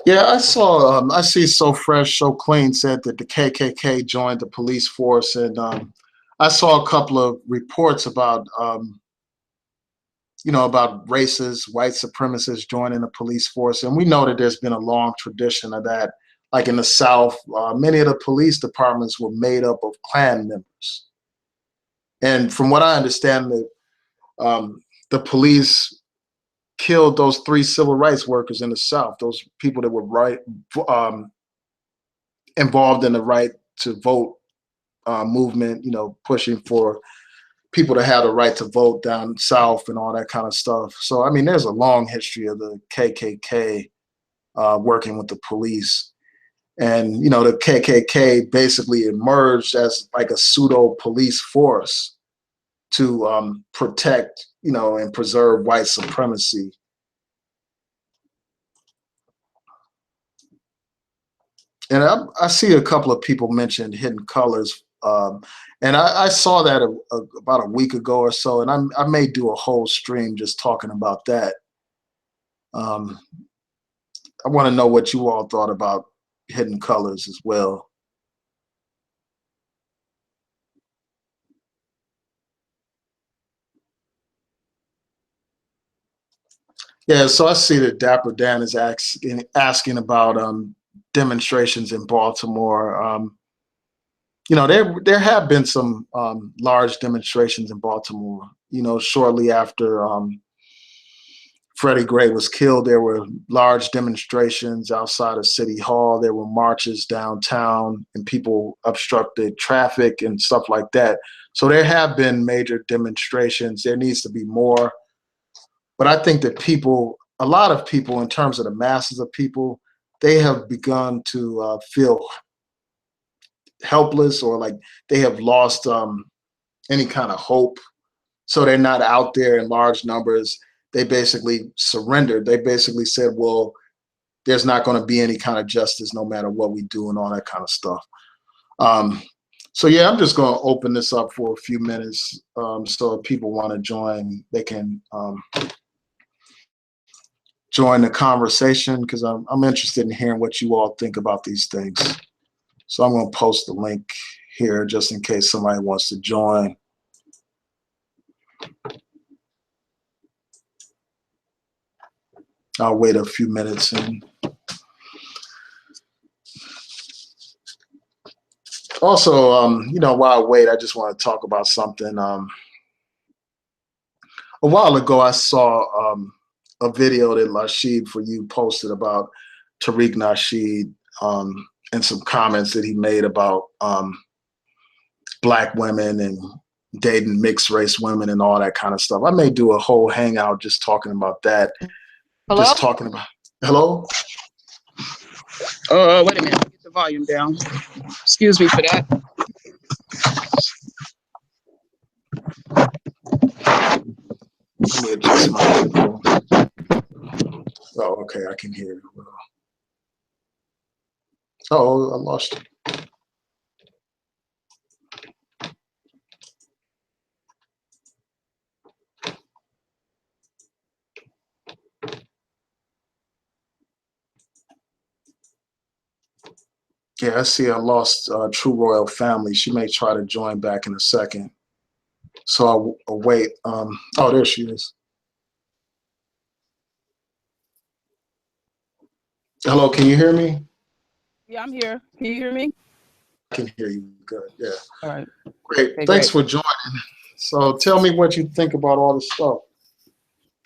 Yeah, I saw. I see. So fresh, so clean said that the KKK joined the police force, and I saw a couple of reports about, about racists, white supremacists joining the police force, and we know that there's been a long tradition of that. Like in the South, many of the police departments were made up of Klan members, and from what I understand, the police killed those 3 civil rights workers in the South, those people that were um, involved in the right to vote movement, pushing for people to have the right to vote down south and all that kind of stuff. So, I mean, there's a long history of the KKK working with the police. And, the KKK basically emerged as like a pseudo police force to protect, and preserve white supremacy. And I see a couple of people mentioned Hidden Colors, and I saw that about a week ago or so, and I may do a whole stream just talking about that. Um, I want to know what you all thought about Hidden Colors as well. Yeah, so I see that Dapper Dan is asking about demonstrations in Baltimore. There have been some large demonstrations in Baltimore. Shortly after Freddie Gray was killed, there were large demonstrations outside of City Hall. There were marches downtown, and people obstructed traffic and stuff like that. So there have been major demonstrations. There needs to be more. But I think that a lot of people, in terms of the masses of people, they have begun to feel helpless, or like they have lost any kind of hope. So they're not out there in large numbers. They basically surrendered. They basically said, well, there's not going to be any kind of justice no matter what we do, and all that kind of stuff. Um, so yeah, I'm just going to open this up for a few minutes. So if people want to join, they can join the conversation, because I'm interested in hearing what you all think about these things. So I'm going to post the link here just in case somebody wants to join. I'll wait a few minutes. And also, while I wait, I just want to talk about something. A while ago, I saw a video that Rashid For You posted about Tariq Nasheed, and some comments that he made about Black women and dating mixed race women and all that kind of stuff. I may do a whole hangout just talking about that. Hello? Just talking about, hello? Wait a minute. Get the volume down. Excuse me for that. Let me adjust my headphones. Oh, okay, I can hear you well. Oh, I lost it. Yeah, I see I lost True Royal Family. She may try to join back in a second. So I'll wait. Oh, there she is. Hello, can you hear me? Yeah, I'm here. Can you hear me? I can hear you good, yeah. All right. Great, Okay, thanks great. for joining. So tell me what you think about all this stuff.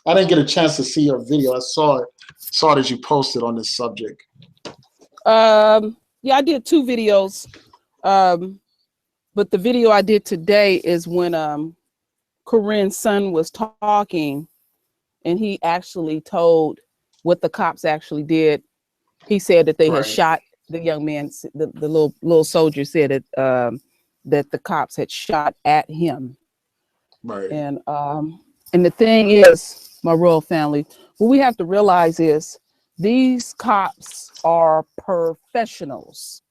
I didn't get a chance to see your video. I saw it as you posted on this subject. Yeah, I did 2 videos. But the video I did today is when Korryn's son was talking, and he actually told what the cops actually did. He said that they had shot the young man. The little soldier said that the cops had shot at him. Right. And the thing is, my royal family, what we have to realize is these cops are professionals.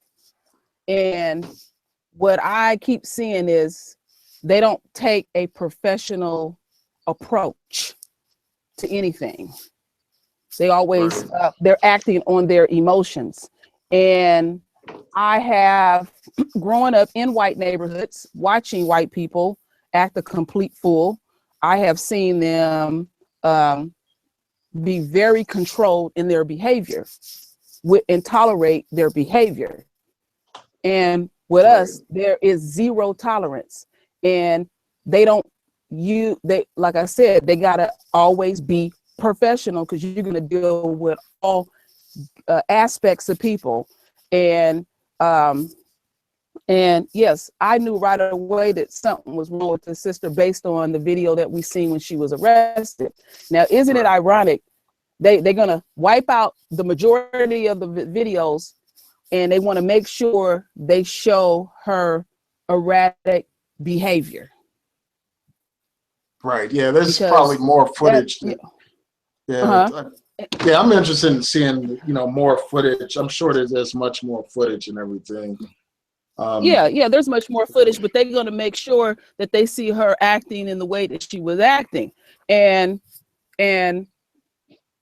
And what I keep seeing is they don't take a professional approach to anything. They always, they're acting on their emotions. And I have grown up in white neighborhoods, watching white people act a complete fool. I have seen them be very controlled in their behavior and tolerate their behavior. And with us, there is zero tolerance. And they don't, like I said, they gotta always be professional, because you're gonna deal with all aspects of people. And yes, I knew right away that something was wrong with the sister based on the video that we seen when she was arrested. Now, isn't it ironic? They're gonna wipe out the majority of the videos, and they want to make sure they show her erratic behavior. Right. Yeah, there's probably more footage. Yeah, I'm interested in seeing, more footage. I'm sure there's much more footage and everything. There's much more footage, but they're going to make sure that they see her acting in the way that she was acting. And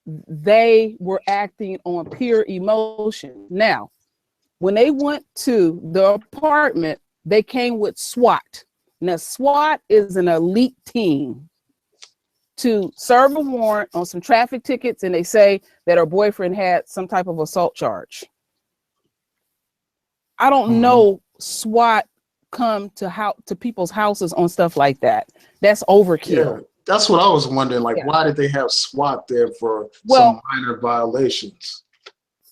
they were acting on pure emotion. Now, when they went to the apartment, they came with SWAT. Now, SWAT is an elite team to serve a warrant on some traffic tickets, and they say that her boyfriend had some type of assault charge. I don't know SWAT come to people's houses on stuff like that. That's overkill. Yeah, that's what I was wondering. Like, why did they have SWAT there for some minor violations?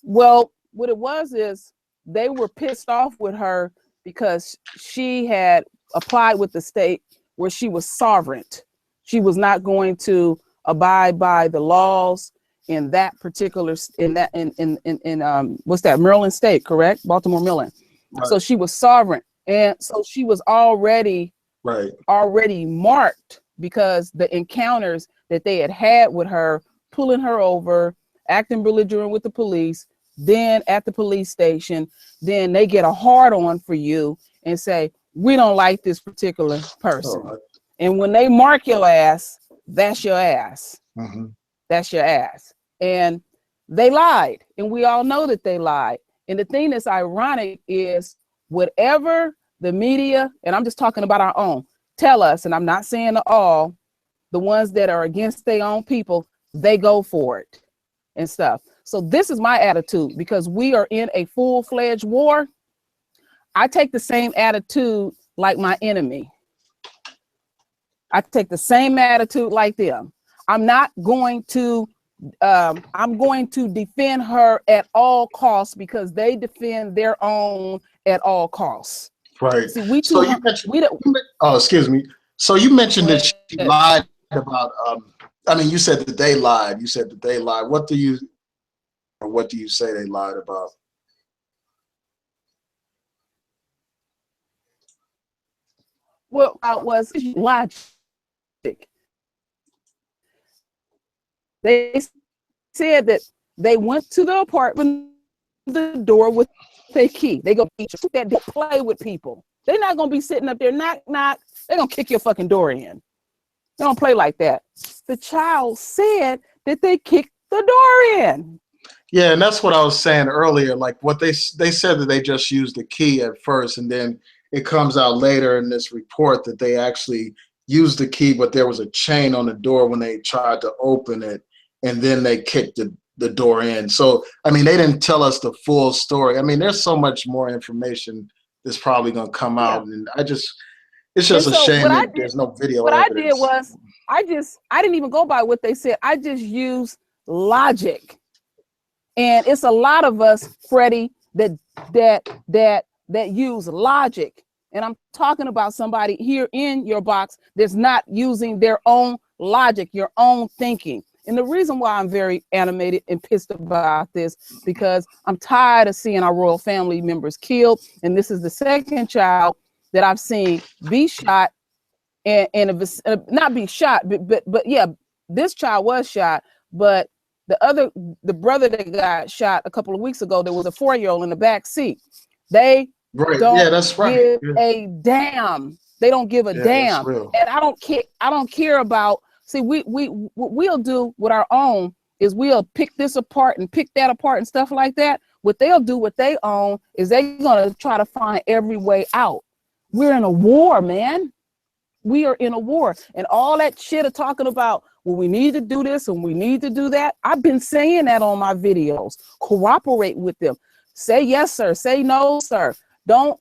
Well, what it was is they were pissed off with her because she had applied with the state where she was sovereign. She was not going to abide by the laws in that particular what's that, Maryland state, correct? Baltimore, Maryland. Right. So she was sovereign, and so she was already marked because the encounters that they had with her, pulling her over, acting belligerent with the police, then at the police station, then they get a hard on for you and say, we don't like this particular person. And when they mark your ass, that's your ass. That's your ass. And they lied. And we all know that they lied. And the thing that's ironic is whatever the media, and I'm just talking about our own, tell us, and I'm not saying all, the ones that are against their own people, they go for it and stuff. So this is my attitude, because we are in a full-fledged war. I take the same attitude like my enemy. I take the same attitude like them. I'm not going to, I'm going to defend her at all costs, because they defend their own at all costs. Right. See, excuse me. So you mentioned that she lied about, you said that they lied. You said that they lied. What do you say they lied about? Well, it was logic. They said that they went to the apartment, the door with a key. They go that play with people. They're not gonna be sitting up there knock knock. They're gonna kick your fucking door in. They don't play like that. The child said that they kicked the door in. Yeah, and that's what I was saying earlier. Like what they said that they just used the key at first, and then it comes out later in this report that they actually used the key, but there was a chain on the door when they tried to open it, and then they kicked the door in. So, they didn't tell us the full story. There's so much more information that's probably going to come out, and it's just a shame that there's no video What evidence. I did was, I didn't even go by what they said. I just used logic. And it's a lot of us, Freddie, that use logic. And I'm talking about somebody here in your box that's not using their own logic, your own thinking. And the reason why I'm very animated and pissed about this, because I'm tired of seeing our royal family members killed. And this is the second child that I've seen be shot and not be shot, but yeah, this child was shot, but the brother that got shot a couple of weeks ago, there was a 4-year-old in the back seat. They don't give a damn. They don't give a damn. And I don't care about, see, we'll do with our own, is we'll pick this apart and pick that apart and stuff like that. What they'll do, what they own, is they're going to try to find every way out. We're in a war, man. We are in a war. And all that shit of talking about, well, we need to do this and we need to do that. I've been saying that on my videos. Cooperate with them. Say yes, sir. Say no, sir. Don't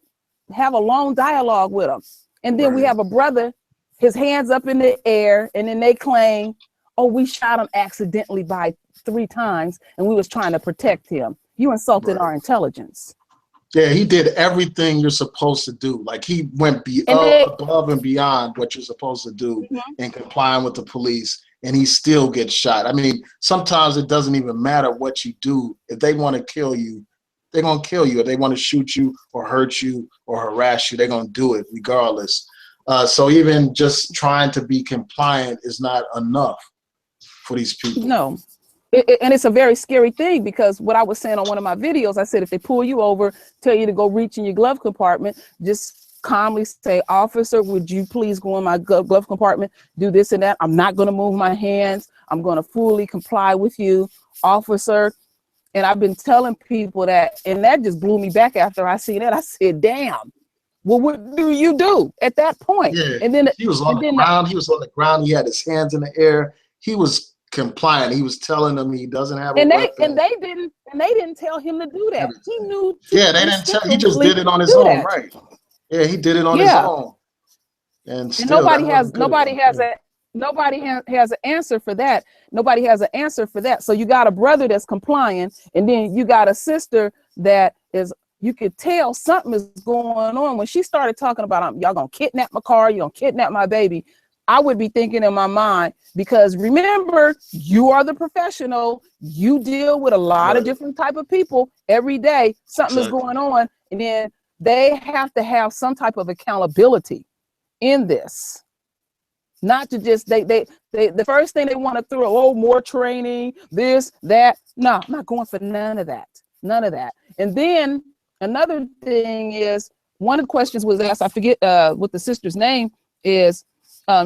have a long dialogue with them. And then we have a brother, his hands up in the air, and then they claim, oh, we shot him accidentally by 3 times and we was trying to protect him. You insulted our intelligence. Yeah, he did everything you're supposed to do. Like, he went above and beyond what you're supposed to do in complying with the police, and he still gets shot. I mean, sometimes it doesn't even matter what you do. If they want to kill you, they're going to kill you. If they want to shoot you or hurt you or harass you, they're going to do it regardless. So even just trying to be compliant is not enough for these people. No. And it's a very scary thing, because what I was saying on one of my videos, I said, if they pull you over, tell you to go reach in your glove compartment, just calmly say, officer, would you please go in my glove compartment, do this and that. I'm not going to move my hands. I'm going to fully comply with you, officer. And I've been telling people that, and that just blew me back after I seen that. I said, damn, well, what do you do at that point? Yeah, and then he was on the ground. He was on the ground. He had his hands in the air. He was compliant. He was telling them he doesn't have a weapon. And they didn't tell him to do that. He knew. Yeah, they didn't tell. He just did it on his own, right? Yeah, he did it on his own. And still, nobody has an answer for that. Nobody has an answer for that. So you got a brother that's complying, and then you got a sister that is. You could tell something is going on when she started talking about, y'all gonna kidnap my car, you're gonna kidnap my baby. I would be thinking in my mind, because remember, you are the professional. You deal with a lot of different type of people every day. Something is going on, and then they have to have some type of accountability in this. Not to just they the first thing they want to throw, more training, this, that. No, I'm not going for none of that. None of that. And then another thing is, one of the questions was asked, I forget what the sister's name is.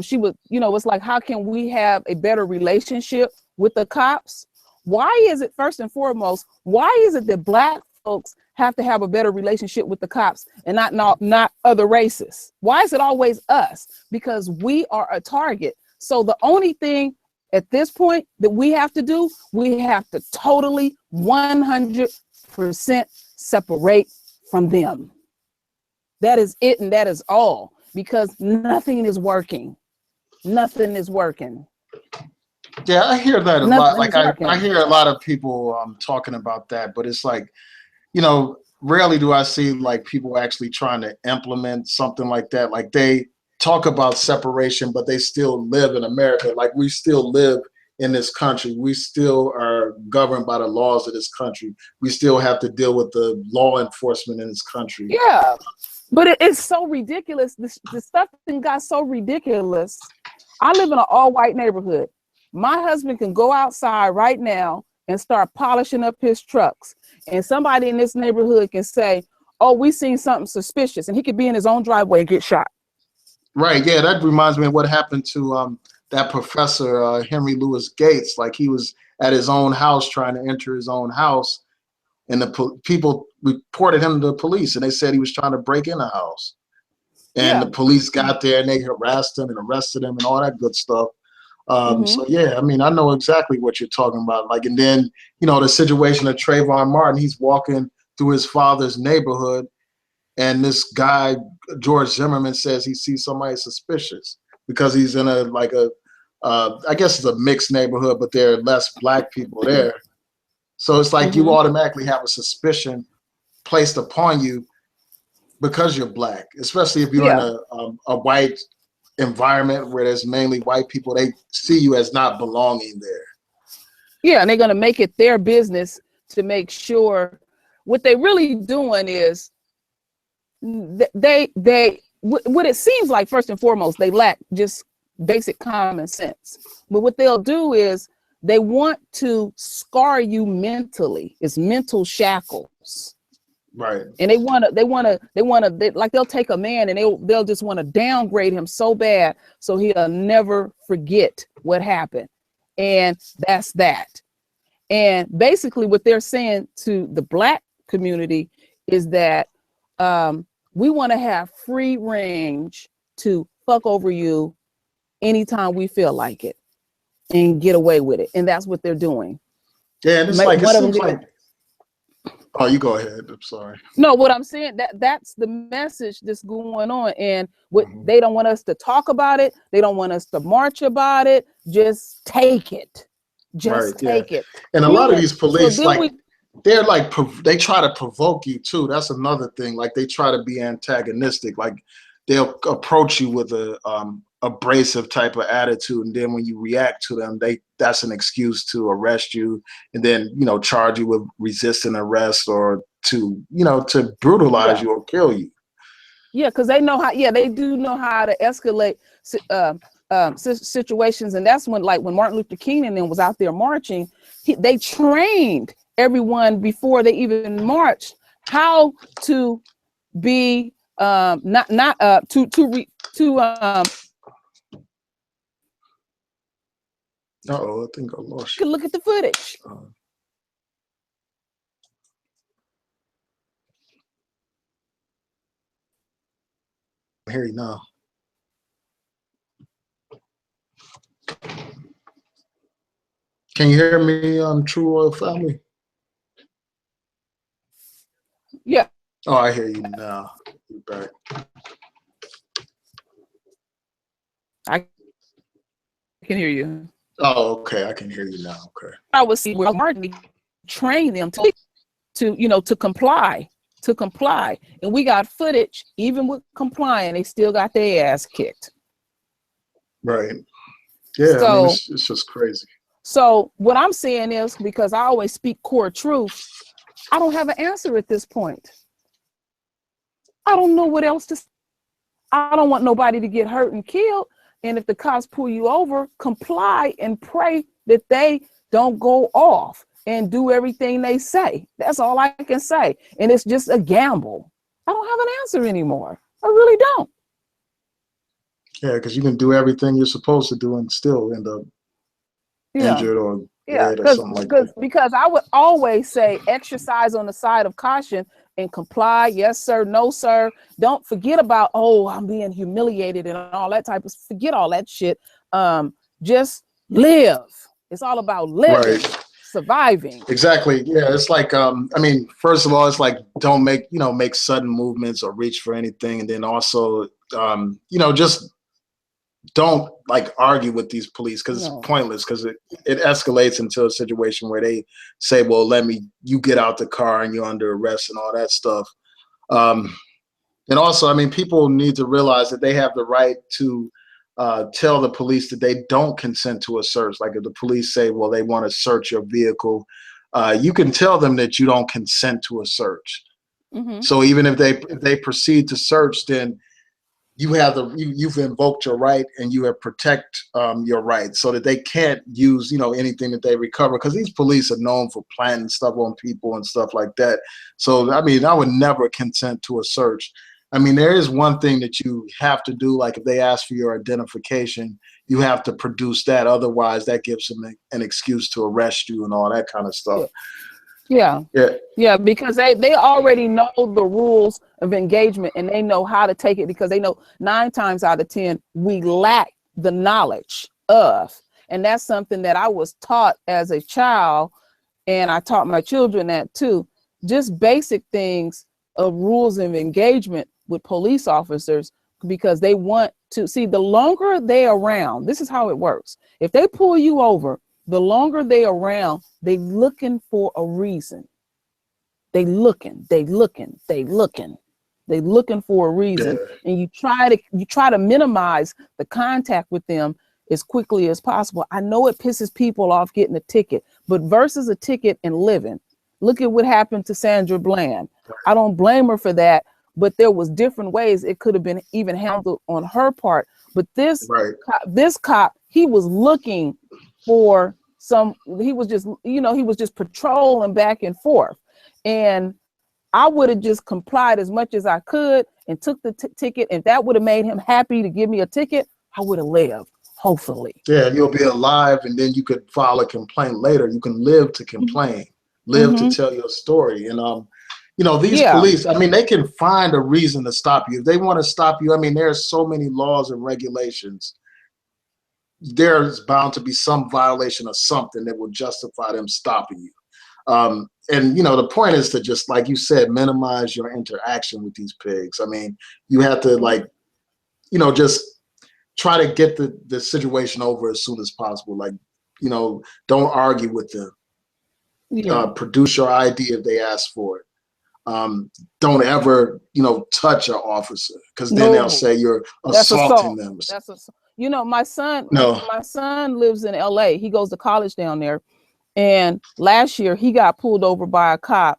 She was, it's like, how can we have a better relationship with the cops? Why is it, first and foremost, why is it that Black folks have to have a better relationship with the cops and not other races? Why is it always us? Because we are a target. So the only thing at this point that we have to do, we have to totally 100% separate from them. That is it, and that is all. Because nothing is working. Nothing is working. Yeah, I hear that a lot. Like, I hear a lot of people talking about that, but it's like, rarely do I see like people actually trying to implement something like that. Like, they talk about separation, but they still live in America. Like, we still live in this country. We still are governed by the laws of this country. We still have to deal with the law enforcement in this country. Yeah. But it's so ridiculous. The stuff got so ridiculous. I live in an all-white neighborhood. My husband can go outside right now and start polishing up his trucks. And somebody in this neighborhood can say, oh, we seen something suspicious. And he could be in his own driveway and get shot. Right. Yeah, that reminds me of what happened to that professor, Henry Louis Gates. Like, he was at his own house trying to enter his own house. And the people reported him to the police, and they said he was trying to break in a house. And the police got there, and they harassed him and arrested him and all that good stuff. So, yeah, I mean, I know exactly what you're talking about. Like, and then, the situation of Trayvon Martin, he's walking through his father's neighborhood, and this guy, George Zimmerman, says he sees somebody suspicious because he's in I guess it's a mixed neighborhood, but there are less Black people there. So it's like you automatically have a suspicion placed upon you because you're Black, especially if you're in a white environment where there's mainly white people. They see you as not belonging there. Yeah, and they're going to make it their business to make sure. What they're really doing is what it seems like, first and foremost, they lack just basic common sense. But what they'll do is they want to scar you mentally. It's mental shackles. Right. And they want to, like, they'll take a man and they'll just want to downgrade him so bad so he'll never forget what happened. And that's that. And basically what they're saying to the Black community is that we want to have free range to fuck over you anytime we feel like it and get away with it. And that's what they're doing. Yeah, and it's like, it seems like, oh, you go ahead. I'm sorry. No, what I'm saying, that's the message that's going on. And what they don't want us to talk about it. They don't want us to march about it. Just take it. Just take it. And a lot of these police, like, they're like, they try to provoke you too. That's another thing. Like, they try to be antagonistic. Like, they'll approach you with a abrasive type of attitude, and then when you react to them, that's an excuse to arrest you, and then, you know, charge you with resisting arrest, or to, you know, to brutalize you or kill you. Yeah, because they know how. Yeah, they do know how to escalate situations, and that's when, like, when Martin Luther King and them was out there marching, they trained everyone before they even marched how to be to Uh-oh, I think I lost you. look at the footage. I hear you now. Can you hear me on True Royal Family? Yeah. Oh, I hear you now. You're back. I can hear you. Oh, okay. I can hear you now. Okay. I was train them to you know, to comply, and we got footage. Even with complying, they still got their ass kicked. Right. Yeah. So, I mean, it's just crazy. So what I'm saying is, because I always speak core truth, I don't have an answer at this point. I don't know what else to say. I don't want nobody to get hurt and killed. And if the cops pull you over, comply and pray that they don't go off and do everything they say. That's all I can say. And it's just a gamble. I don't have an answer anymore. I really don't. Yeah, because you can do everything you're supposed to do and still end up injured or dead or something like that. Because I would always say exercise on the side of caution and comply. Yes, sir. No, sir. Don't forget about, oh, I'm being humiliated and all that type of, forget all that shit. Just live. It's all about living, surviving. Exactly. Yeah. It's like, I mean, first of all, it's like, don't make sudden movements or reach for anything. And then also, just don't like argue with these police, because it's pointless, because it escalates into a situation where they say, well, you get out the car and you're under arrest and all that stuff. And also, I mean, people need to realize that they have the right to tell the police that they don't consent to a search. Like, if the police say, well, they want to search your vehicle, you can tell them that you don't consent to a search. So even if they proceed to search, then you've invoked your right, and you have protect your right, so that they can't use anything that they recover, because these police are known for planting stuff on people and stuff like that. So I mean, I would never consent to a search. I mean, there is one thing that you have to do, like if they ask for your identification, you have to produce that. Otherwise, that gives them an excuse to arrest you and all that kind of stuff. Yeah, because they already know the rules of engagement, and they know how to take it, because they know 9 times out of 10 we lack the knowledge of. And that's something that I was taught as a child, and I taught my children that too. Just basic things of rules of engagement with police officers, because they want to see, the longer they around, this is how it works. If they pull you over, the longer they around, they looking for a reason. They looking for a reason. And you try to minimize the contact with them as quickly as possible. I know it pisses people off getting a ticket, but versus a ticket and living, look at what happened to Sandra Bland. I don't blame her for that, but there was different ways it could have been even handled on her part. But this cop, he was looking for he was just patrolling back and forth. And I would have just complied as much as I could and took the ticket. If that would have made him happy to give me a ticket, I would have lived. hopefully. Yeah, you'll be alive, and then you could file a complaint later. You can live to complain, live to Mm-hmm. tell your story. And you know, these Yeah. police, I mean, they can find a reason to stop you. If they want to stop you, I mean, there's so many laws and regulations. There's bound to be some violation of something that will justify them stopping you. And you know, the point is to just, like you said, minimize your interaction with these pigs. I mean, you have to, like, you know, just try to get the situation over as soon as possible. Like, you know, don't argue with them. Yeah. Produce your ID if they ask for it. Don't ever, you know, touch an officer, because then they'll No, say you're that's assaulting assault. them. That's assault. You know, my son No, lives in LA. He goes to college down there. And last year he got pulled over by a cop,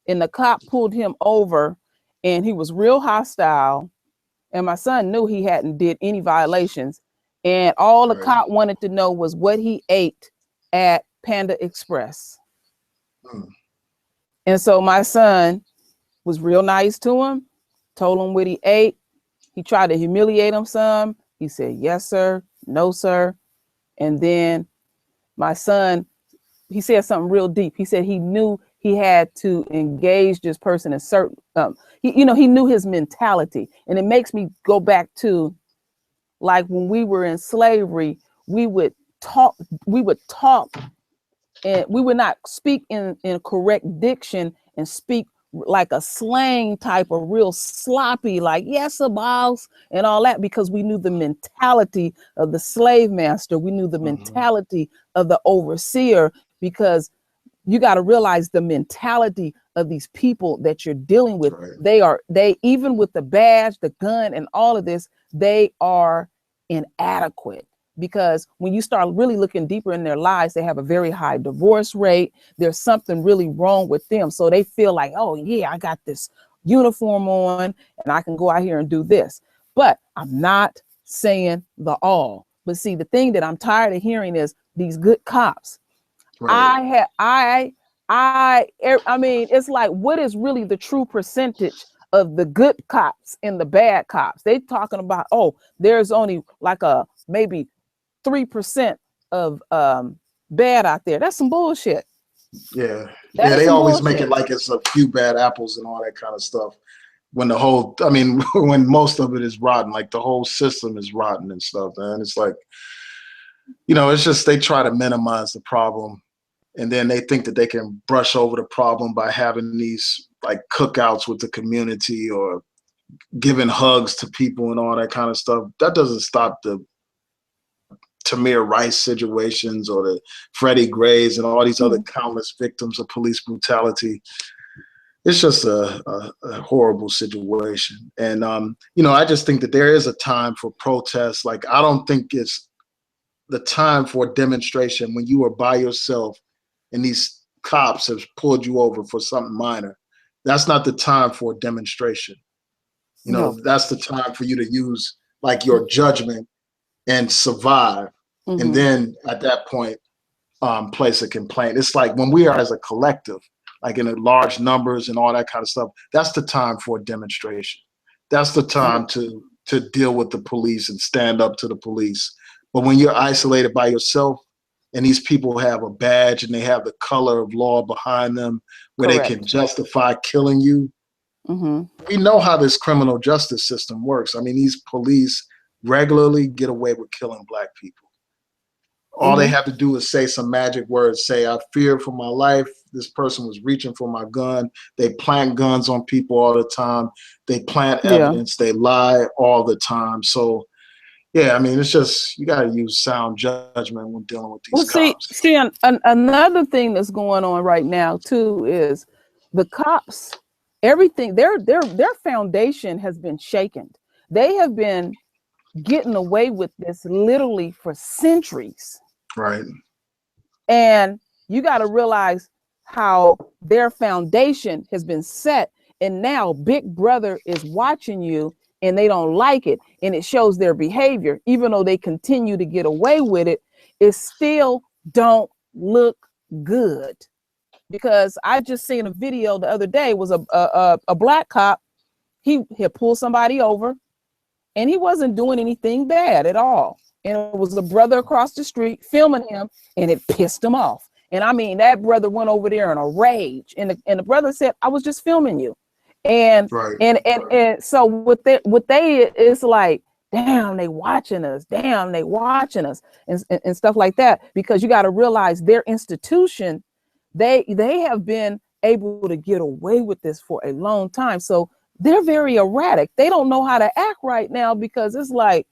and the cop pulled him over, and he was real hostile. And my son knew he hadn't did any violations. And all the right. cop wanted to know was what he ate at Panda Express. Hmm. And so my son was real nice to him, told him what he ate. He tried to humiliate him some. He said, yes, sir. No, sir. And then my son, he said something real deep. He said he knew he had to engage this person in certain, he knew his mentality. And it makes me go back to, like, when we were in slavery, we would talk, and we would not speak in correct diction and speak like a slang type of real sloppy, like, yes, a boss and all that, because we knew the mentality of the slave master. We knew the mentality of the overseer, because you got to realize the mentality of these people that you're dealing with. Right. They even with the badge, the gun, and all of this, they are inadequate. Because when you start really looking deeper in their lives, they have a very high divorce rate. There's something really wrong with them. So they feel like, oh yeah, I got this uniform on and I can go out here and do this. But I'm not saying the all. But see, the thing that I'm tired of hearing is these good cops. Right. I mean, it's like, what is really the true percentage of the good cops and the bad cops? They talking about, oh, there's only like a maybe 3% of bad out there. That's some bullshit. Yeah. That Yeah, is they some always make bullshit. it like it's a few bad apples and all that kind of stuff. When the whole, I mean, when most of it is rotten, like the whole system is rotten and stuff, man. It's like, you know, it's just they try to minimize the problem, and then they think that they can brush over the problem by having these like cookouts with the community or giving hugs to people and all that kind of stuff. That doesn't stop the Tamir Rice situations or the Freddie Grays and all these other countless victims of police brutality. It's just a horrible situation. And, you know, I just think that there is a time for protest. Like, I don't think it's the time for demonstration when you are by yourself and these cops have pulled you over for something minor. That's not the time for a demonstration. You No. know, that's the time for you to use like your judgment and survive. And then at that point, place a complaint. It's like when we are as a collective, like in large numbers and all that kind of stuff, that's the time for a demonstration. That's the time to deal with the police and stand up to the police. But when you're isolated by yourself and these people have a badge and they have the color of law behind them where they can Correct. justify killing you, we know how this criminal justice system works. I mean, these police regularly get away with killing Black people. All they have to do is say some magic words, say, I fear for my life. This person was reaching for my gun. They plant guns on people all the time. They plant evidence. They lie all the time. So, yeah, I mean, it's just, you got to use sound judgment when dealing with these cops. See, another thing that's going on right now too is the cops. Everything, their foundation has been shaken. They have been getting away with this literally for centuries. Right. And you got to realize how their foundation has been set. And now Big Brother is watching you and they don't like it. And it shows their behavior, even though they continue to get away with it, it still don't look good. Because I just seen a video the other day, was a Black cop. He had pulled somebody over and he wasn't doing anything bad at all. and it was a brother across the street filming him, and it pissed him off. And I mean, that brother went over there in a rage, and the brother said, I was just filming you. And and so what they is like, damn, they watching us, and stuff like that. Because you got to realize their institution, they have been able to get away with this for a long time. So they're very erratic. They don't know how to act right now, because it's like,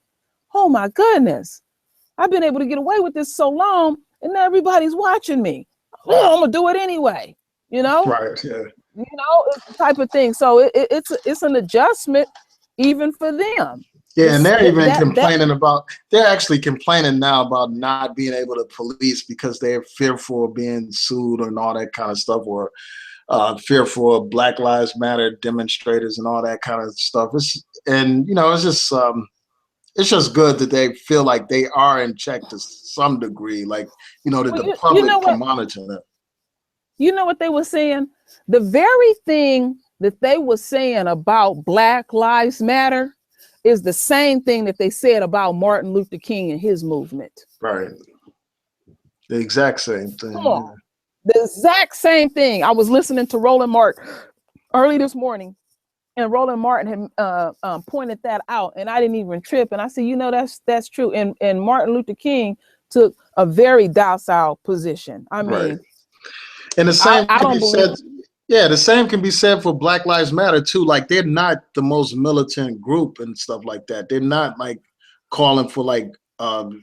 oh my goodness, I've been able to get away with this so long, and now everybody's watching me. Well, I'm gonna do it anyway, you know? Right, yeah. You know, it's the type of thing. So it's an adjustment even for them. Yeah, and they're even complaining about, they're actually complaining now about not being able to police because they're fearful of being sued and all that kind of stuff, or fearful of Black Lives Matter demonstrators and all that kind of stuff. And you know, it's just good that they feel like they are in check to some degree, like, you know, that the public can monitor them. You know what they were saying? The very thing that they were saying about Black Lives Matter is the same thing that they said about Martin Luther King and his movement. Right. The exact same thing. Come on. The exact same thing. I was listening to Roland Martin early this morning, and Roland Martin had pointed that out, and I didn't even trip. And I said, you know, that's true. And Martin Luther King took a very docile position. I mean, right. And the same can be said. Yeah, the same can be said for Black Lives Matter too. Like, they're not the most militant group and stuff like that. They're not like calling for like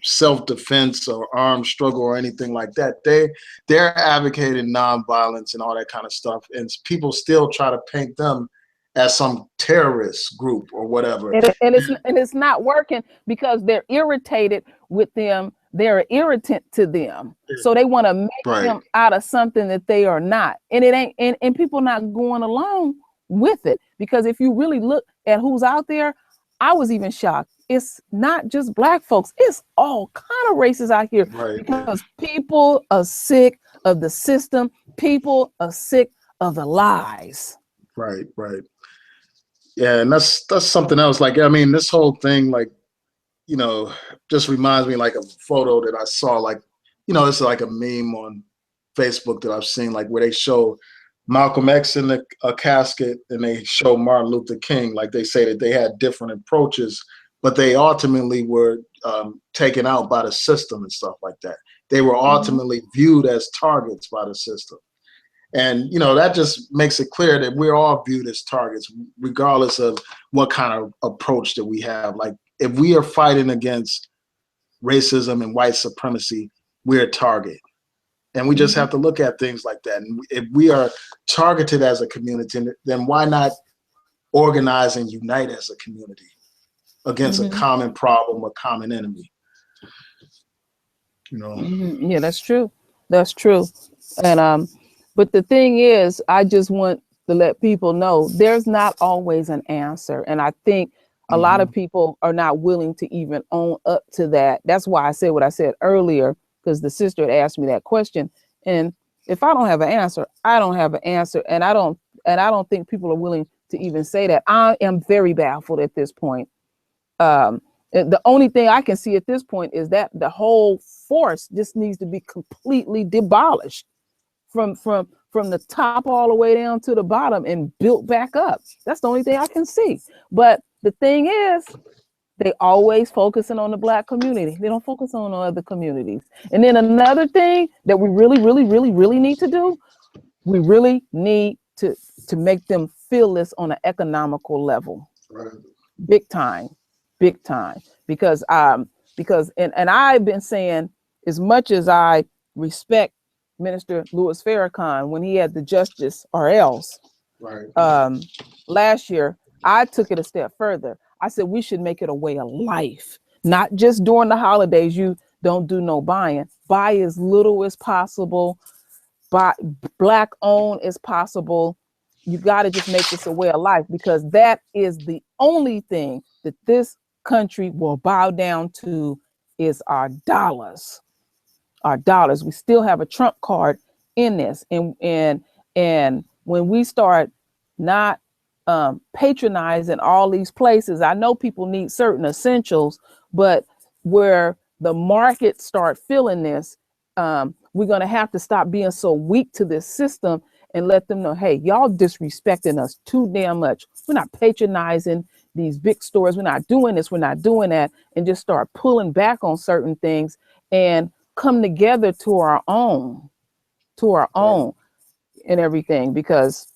self-defense or armed struggle or anything like that. They're advocating nonviolence and all that kind of stuff. And people still try to paint them as some terrorist group or whatever. And it's not working, because they're irritated with them. They're an irritant to them. So they want to make them out of something that they are not. And it ain't, and people not going along with it. Because if you really look at who's out there, I was even shocked. It's not just Black folks. It's all kind of races out here. Because people are sick of the system. People are sick of the lies. Right. Yeah, and that's something else. Like, I mean, this whole thing, like, you know, just reminds me like a photo that I saw, like, you know, it's like a meme on Facebook that I've seen, like, where they show Malcolm X in a casket and they show Martin Luther King. Like, they say that they had different approaches, but they ultimately were taken out by the system and stuff like that. They were ultimately viewed as targets by the system. And, you know, that just makes it clear that we're all viewed as targets, regardless of what kind of approach that we have. Like, if we are fighting against racism and white supremacy, we're a target. And we just have to look at things like that. And if we are targeted as a community, then why not organize and unite as a community against a common problem, a common enemy? You know? Yeah, that's true. That's true. And but the thing is, I just want to let people know there's not always an answer. And I think a lot of people are not willing to even own up to that. That's why I said what I said earlier, because the sister had asked me that question. And if I don't have an answer, I don't have an answer. And I don't think people are willing to even say that. I am very baffled at this point. The only thing I can see at this point is that the whole force just needs to be completely demolished from the top all the way down to the bottom and built back up. That's the only thing I can see. But the thing is, they always focusing on the Black community. They don't focus on other communities. And then another thing that we really, really, really, really need to do, we really need to make them feel this on an economical level. Big time. Because and I've been saying, as much as I respect Minister Louis Farrakhan when he had the Justice or Else last year, I took it a step further. I said we should make it a way of life, not just during the holidays. You don't do no buying. Buy as little as possible. Buy Black owned as possible. You got to just make this a way of life, because that is the only thing that this country will bow down to is our dollars. Our dollars. We still have a trump card in this, and when we start not patronizing all these places, I know people need certain essentials, but where the market start feeling this, we're going to have to stop being so weak to this system and let them know, hey, y'all disrespecting us too damn much. We're not patronizing these big stores. We're not doing this. We're not doing that. And just start pulling back on certain things and come together to our own and everything. Because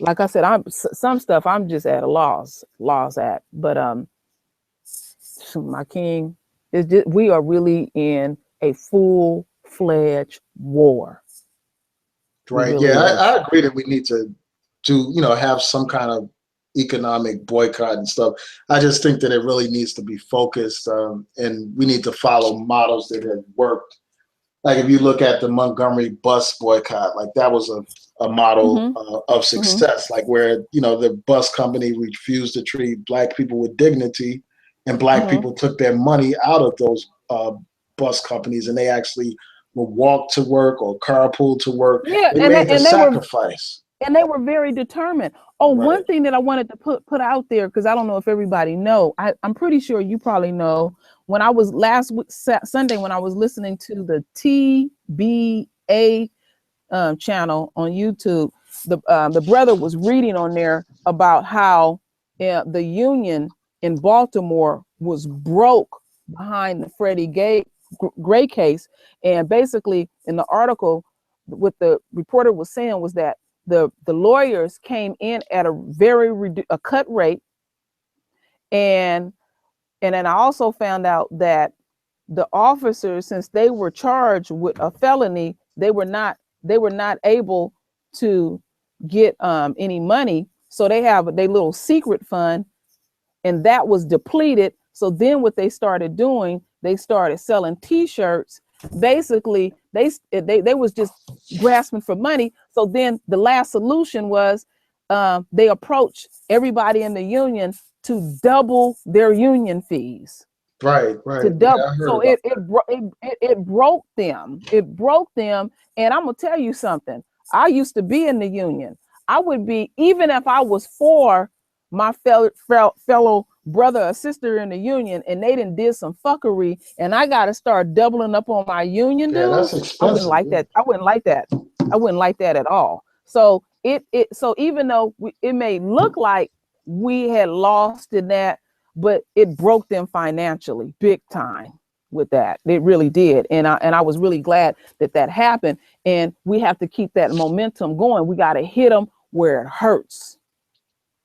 like I said, some stuff I'm just at a loss at. But my king, is just, we are really in a full-fledged war. Right. Really Yeah, I agree that we need to have some kind of economic boycott and stuff. I just think that it really needs to be focused, and we need to follow models that have worked. Like if you look at the Montgomery bus boycott, like that was a model of success, like where, the bus company refused to treat Black people with dignity, and Black people took their money out of those bus companies, and they actually would walk to work or carpool to work. Yeah, they made the sacrifice. And they were very determined. Oh, right. One thing that I wanted to put out there, because I don't know if everybody know, I'm pretty sure you probably know, when I was last Sunday, when I was listening to the TBA channel on YouTube, the brother was reading on there about how the union in Baltimore was broke behind the Freddie Gray case. And basically in the article, what the reporter was saying was that the lawyers came in at a very cut rate. And then I also found out that the officers, since they were charged with a felony, they were not able to get any money. So they have their little secret fund, and that was depleted. So then what they started doing, they started selling T-shirts. Basically, they was just grasping for money. So then the last solution was they approached everybody in the union to double their union fees. Right. To double. Yeah, so it broke them. It broke them. And I'm gonna tell you something. I used to be in the union. I would be, even if I was for my fellow brother or sister in the union, and they did some fuckery, and I got to start doubling up on my union dues. Yeah, that's expensive. I wouldn't like that. I wouldn't like that. I wouldn't like that at all. So so even though it may look like we had lost in that, but it broke them financially big time with that. It really did. And I was really glad that happened. And we have to keep that momentum going. We got to hit them where it hurts.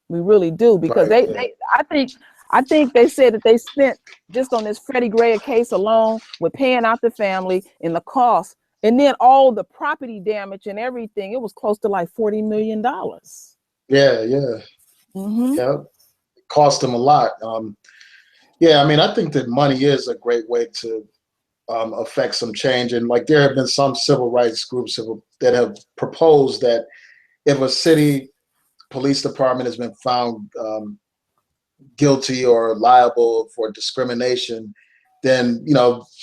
We really do, because I think they said that they spent, just on this Freddie Gray case alone, with paying out the family and the cost, and then all the property damage and everything, it was close to like $40 million. Yeah. Yeah. It cost them a lot. Yeah, I mean, I think that money is a great way to affect some change. And like, there have been some civil rights groups that have proposed that if a city police department has been found guilty or liable for discrimination, then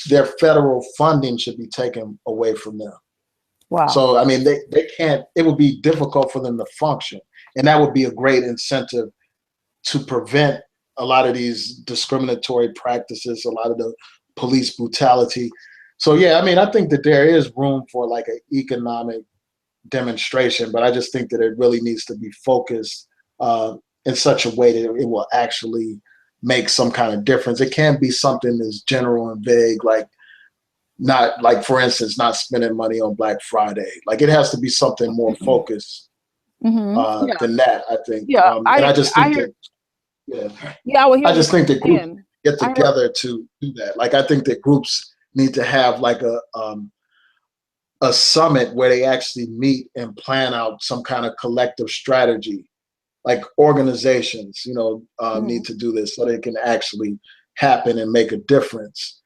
their federal funding should be taken away from them. Wow. So I mean, they can't. It would be difficult for them to function, and that would be a great incentive to prevent a lot of these discriminatory practices, a lot of the police brutality. So yeah, I mean, I think that there is room for like an economic demonstration, but I just think that it really needs to be focused in such a way that it will actually make some kind of difference. It can't be something that's general and vague, like, not like, for instance, not spending money on Black Friday. Like, it has to be something more focused than that, I think. Yeah, and I just think I just think that groups get together to do that. Like, I think that groups need to have like a summit where they actually meet and plan out some kind of collective strategy. Like, organizations, need to do this so they can actually happen and make a difference.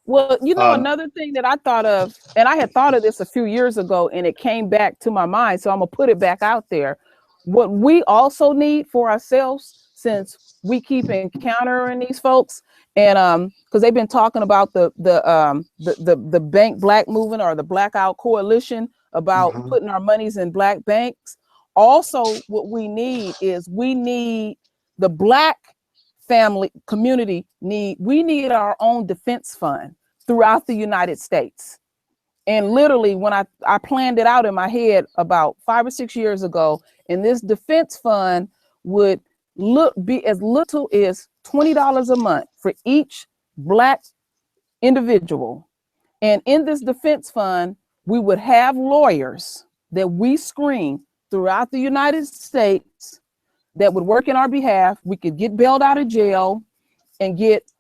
Well, another thing that I thought of, and I had thought of this a few years ago, and it came back to my mind, so I'm gonna put it back out there. What we also need for ourselves, since we keep encountering these folks, and because they've been talking about the Bank Black movement, or the Blackout Coalition, about putting our monies in Black banks. Also, what we need is the Black family community we need our own defense fund. throughout the United States. And literally, when I planned it out in my head about 5 or 6 years ago, and this defense fund would be as little as $20 a month for each Black individual. And in this defense fund, we would have lawyers that we screen throughout the United States that would work in our behalf. We could get bailed out of jail and get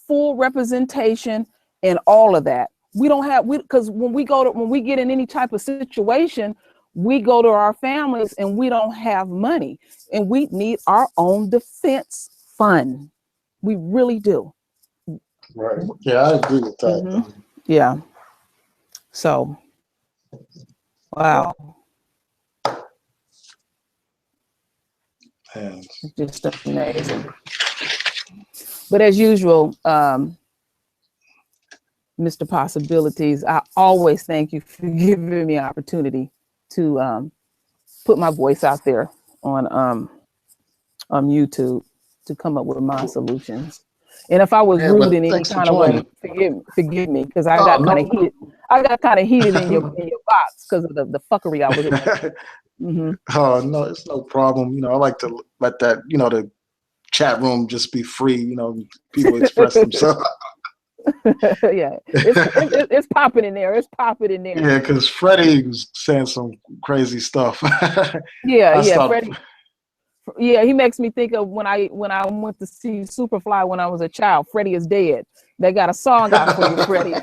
full representation and all of that. We don't have, because when we get in any type of situation, we go to our families and we don't have money, and we need our own defense fund. We really do. Right. Yeah, I agree with that. Mm-hmm. Yeah. So, wow. Man. It's just amazing. But as usual, Mr. Possibilities, I always thank you for giving me an opportunity to put my voice out there on YouTube to come up with my solutions. And if I was rude in any kind of way, forgive me, because I got kind of heated. I got kind of heated in your box because of the fuckery I was in. Mm-hmm. Oh no, it's no problem. You know, I like to let that, you know, the chat room just be free. You know, people express themselves. Yeah, it's popping in there. It's popping in there. Yeah, because Freddie was saying some crazy stuff. Freddie. Yeah, he makes me think of when I went to see Superfly when I was a child. Freddie is dead. They got a song out for you, Freddie.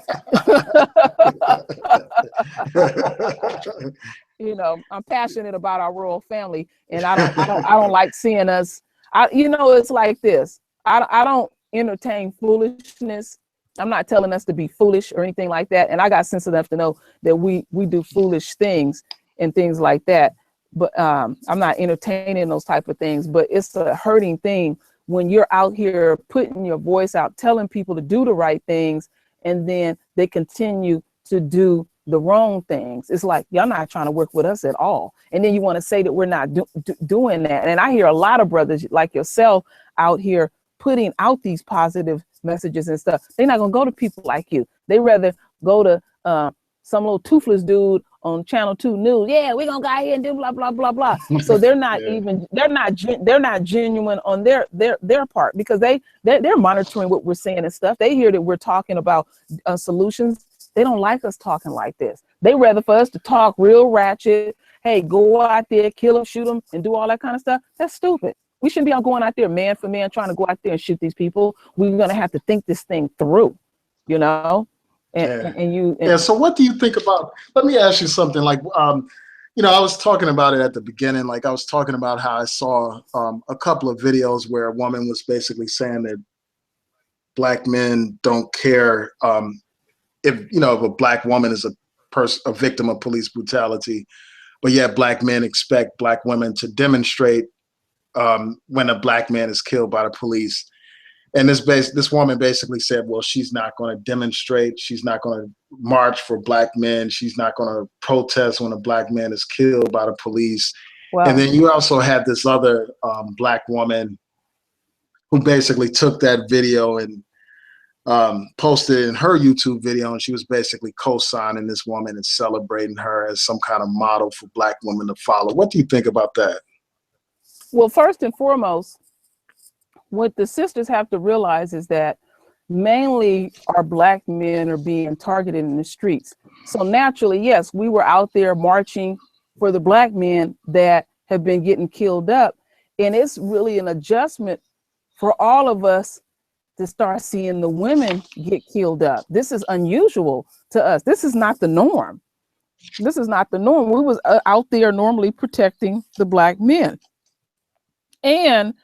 You know, I'm passionate about our royal family, and I don't like seeing us. It's like this. I don't entertain foolishness. I'm not telling us to be foolish or anything like that. And I got sense enough to know that we do foolish things and things like that. But I'm not entertaining those type of things. But it's a hurting thing when you're out here putting your voice out, telling people to do the right things, and then they continue to do the wrong things. It's like, y'all not trying to work with us at all. And then you want to say that we're not doing that. And I hear a lot of brothers like yourself out here putting out these positive messages and stuff. They're not gonna go to people like you. They rather go to some little toothless dude on Channel 2 News. Yeah, we're gonna go out here and do blah blah blah blah. So they're not they're not genuine on their part, because they're monitoring what we're saying and stuff. They hear that we're talking about solutions. They don't like us talking like this. They rather for us to talk real ratchet. Hey, go out there, kill them, shoot them, and do all that kind of stuff. That's stupid. We shouldn't be out going out there man for man trying to go out there and shoot these people. We're gonna have to think this thing through, you know. So what do you think about? Let me ask you something. Like, I was talking about it at the beginning. Like, I was talking about how I saw a couple of videos where a woman was basically saying that Black men don't care if a Black woman is a victim of police brutality, but yet Black men expect Black women to demonstrate when a Black man is killed by the police. And this woman basically said, well, she's not going to demonstrate. She's not going to march for Black men. She's not going to protest when a Black man is killed by the police. Wow. And then you also had this other Black woman who basically took that video and posted it in her YouTube video, and she was basically co-signing this woman and celebrating her as some kind of model for Black women to follow. What do you think about that? Well, first and foremost, what the sisters have to realize is that mainly our Black men are being targeted in the streets. So naturally, yes, we were out there marching for the Black men that have been getting killed up. And it's really an adjustment for all of us to start seeing the women get killed up. This is unusual to us. This is not the norm. This is not the norm. We was out there normally protecting the Black men. And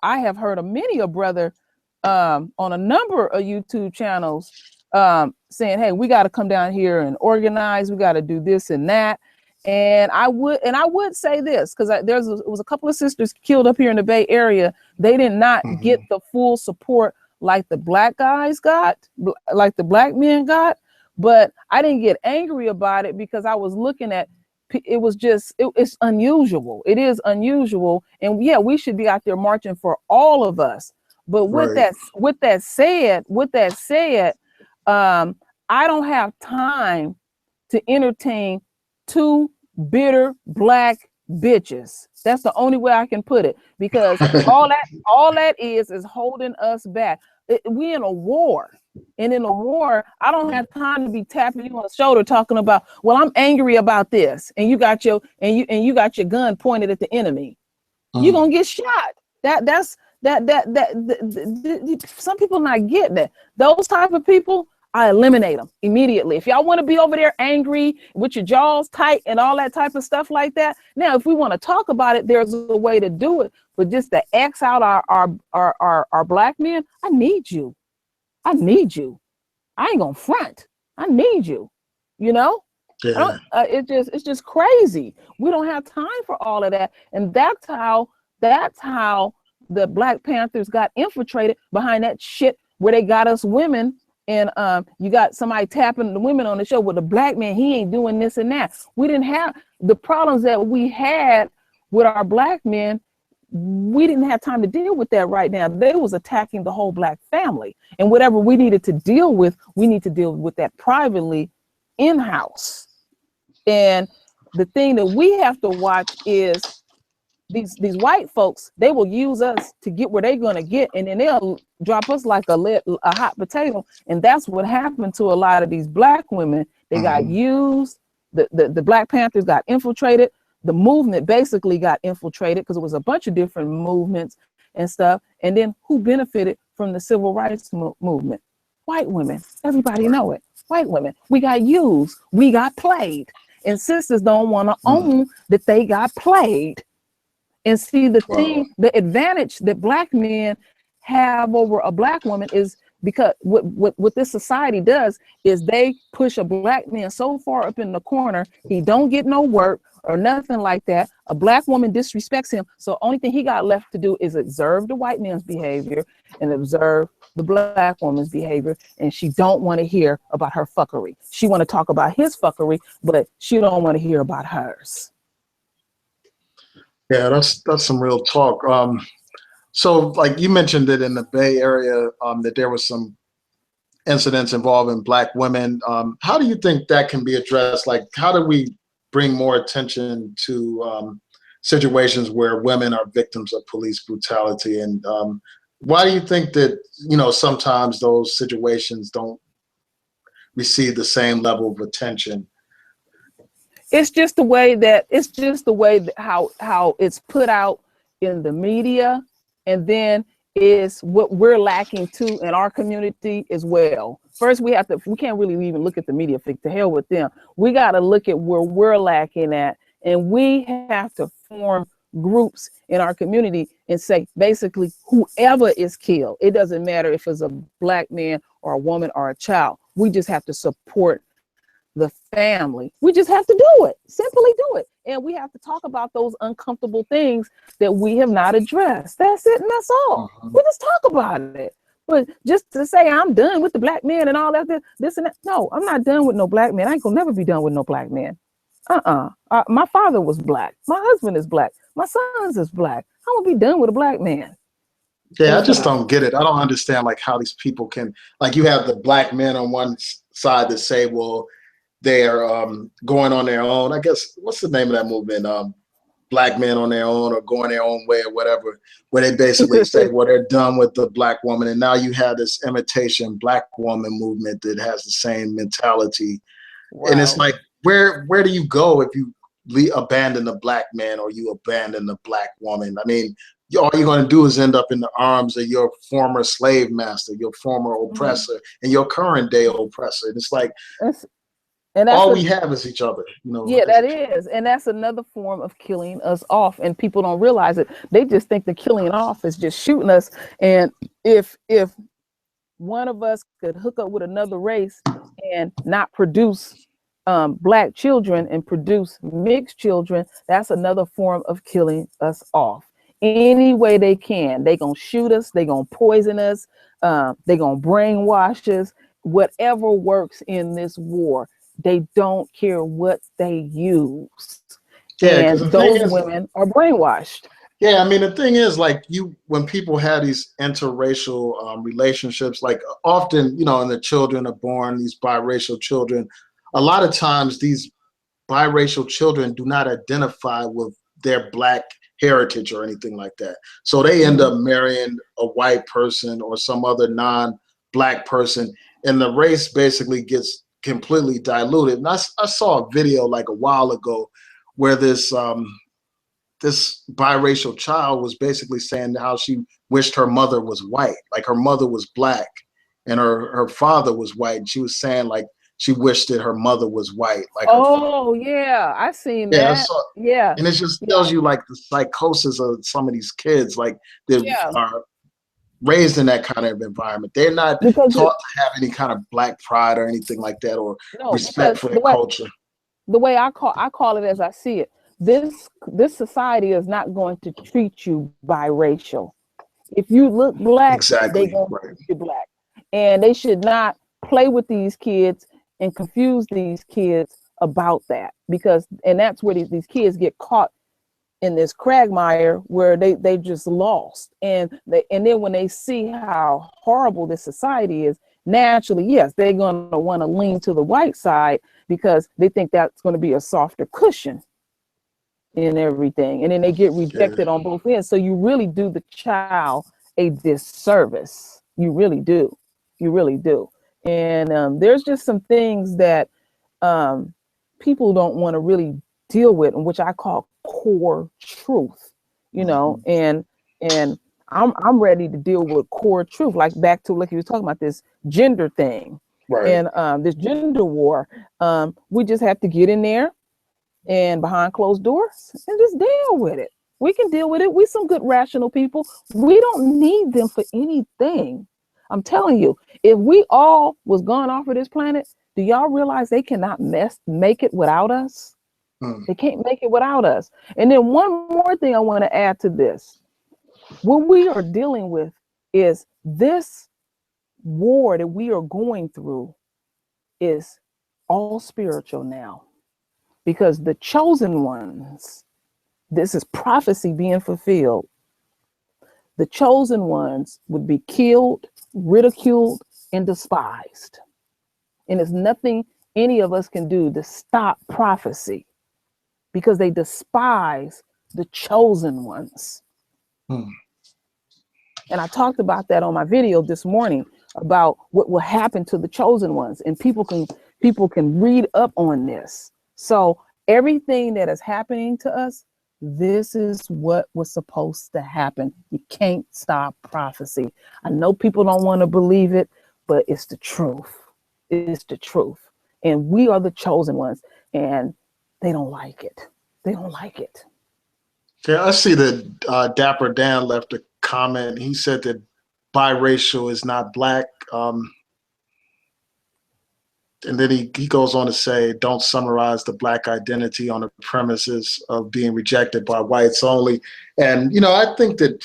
I have heard of many a brother on a number of YouTube channels saying, hey, we got to come down here and organize. We got to do this and that. And I would say this, because it was a couple of sisters killed up here in the Bay Area. They did not get the full support like the Black guys got, like the Black men got. But I didn't get angry about it, because I was looking at it's unusual. It is unusual. And yeah, we should be out there marching for all of us. But with that said, I don't have time to entertain two bitter black bitches. That's the only way I can put it, because all that is holding us back. We in a war. And in a war, I don't have time to be tapping you on the shoulder talking about, well, I'm angry about this, and you got your gun pointed at the enemy. You're gonna get shot. Some people not getting it. Those type of people, I eliminate them immediately. If y'all want to be over there angry with your jaws tight and all that type of stuff like that, now if we want to talk about it, there's a way to do it. But just to X out our black men, I need you. I ain't gonna front. I need you. You know? Yeah. It's just crazy. We don't have time for all of that, and that's how the Black Panthers got infiltrated behind that shit where they got us women. And you got somebody tapping the women on the show with a black man, he ain't doing this and that. We didn't have the problems that we had with our black men. We didn't have time to deal with that right now. They was attacking the whole black family, and whatever we needed to deal with, we need to deal with that privately in-house. And the thing that we have to watch is these white folks. They will use us to get where they're going to get, and then they'll drop us like a hot potato. And that's what happened to a lot of these black women. They got used. The Black Panthers got infiltrated. The movement basically got infiltrated because it was a bunch of different movements and stuff. And then who benefited from the civil rights movement? White women. Everybody know it. White women. We got used. We got played. And sisters don't want to own that they got played. And see, the advantage that black men have over a black woman is because what this society does is they push a black man so far up in the corner, he don't get no work or nothing like that. A black woman disrespects him. So only thing he got left to do is observe the white man's behavior and observe the black woman's behavior. And she don't want to hear about her fuckery. She want to talk about his fuckery, but she don't want to hear about hers. Yeah, that's some real talk. So like you mentioned it in the Bay Area, that there was some incidents involving black women. How do you think that can be addressed? Like, how do we bring more attention to situations where women are victims of police brutality? And why do you think that, sometimes those situations don't receive the same level of attention? It's just the way that how it's put out in the media, and then is what we're lacking too in our community as well. First, we can't really even look at the media. To hell with them. We got to look at where we're lacking at, and we have to form groups in our community and say, basically, whoever is killed, it doesn't matter if it's a black man or a woman or a child. We just have to support the family. We just have to do it, simply do it. And we have to talk about those uncomfortable things that we have not addressed. That's it, and that's all. We just talk about it. But just to say I'm done with the black man and all that, this and that. No, I'm not done with no black man. I ain't gonna never be done with no black man. My father was black. My husband is black. My sons is black. I'm gonna be done with a black man. Yeah, I just don't get it. I don't understand like how these people can, like, you have the black men on one side that say, well, they're going on their own. I guess, what's the name of that movement? Black men on their own, or going their own way, or whatever, where they basically say, well, they're done with the black woman. And now you have this imitation black woman movement that has the same mentality. Wow. And it's like, where do you go if you abandon the black man or you abandon the black woman? I mean, all you're going to do is end up in the arms of your former slave master, your former oppressor, and your current day oppressor. And it's like, and all we have is each other. Yeah, that is. And that's another form of killing us off. And people don't realize it. They just think the killing off is just shooting us. And if one of us could hook up with another race and not produce black children and produce mixed children, that's another form of killing us off. Any way they can. They gonna shoot us. They gonna poison us. They gonna brainwash us. Whatever works in this war. They don't care what they use. Yeah, and those women are brainwashed. Yeah, I mean, the thing is, like, when people have these interracial relationships, like often, and the children are born, these biracial children, a lot of times these biracial children do not identify with their Black heritage or anything like that. So they end up marrying a white person or some other non-Black person, and the race basically gets completely diluted. And I saw a video like a while ago where this biracial child was basically saying how she wished her mother was white, like her mother was Black and her father was white. And she was saying like she wished that her mother was white, like her father. Oh yeah, I seen Yeah, that. Yeah, and it just yeah, tells you like the psychosis of some of these kids, like they yeah. are raised in that kind of environment. They're not Because taught to have any kind of Black pride or anything like that, or no, respect because for their culture. the way I call it as I see it, this society is not going to treat you biracial. If you look Black, they Exactly, gonna right. treat you Black, and they should not play with these kids and confuse these kids about that, because and that's where these kids get caught in this quagmire where they just lost, and then when they see how horrible this society is, naturally, yes, they're going to want to lean to the white side because they think that's going to be a softer cushion in everything, and then they get Yeah. rejected on both ends. So you really do the child a disservice. You really do. You really do. And there's just some things that um, people don't want to really deal with, and which I call core truth. And I'm ready to deal with core truth, like back to like you were talking about this gender thing Right. and this gender war. We just have to get in there and behind closed doors and just deal with it. We can deal with it. We some good rational people. We don't need them for anything. I'm telling you, if we all was gone off of this planet, do y'all realize they cannot make it without us? Mm. They can't make it without us. And then one more thing I want to add to this. What we are dealing with is this war that we are going through is all spiritual now, because the chosen ones, this is prophecy being fulfilled. The chosen ones would be killed, ridiculed, and despised. And there's nothing any of us can do to stop prophecy, because they despise the chosen ones. Mm. And I talked about that on my video this morning about what will happen to the chosen ones. And people can read up on this. So everything that is happening to us, this is what was supposed to happen. You can't stop prophecy. I know people don't want to believe it, but it's the truth. It's the truth. And we are the chosen ones. And they don't like it. They don't like it. Yeah, I see that Dapper Dan left a comment. He said that biracial is not Black. And then he goes on to say, don't summarize the Black identity on the premises of being rejected by whites only. And, I think that,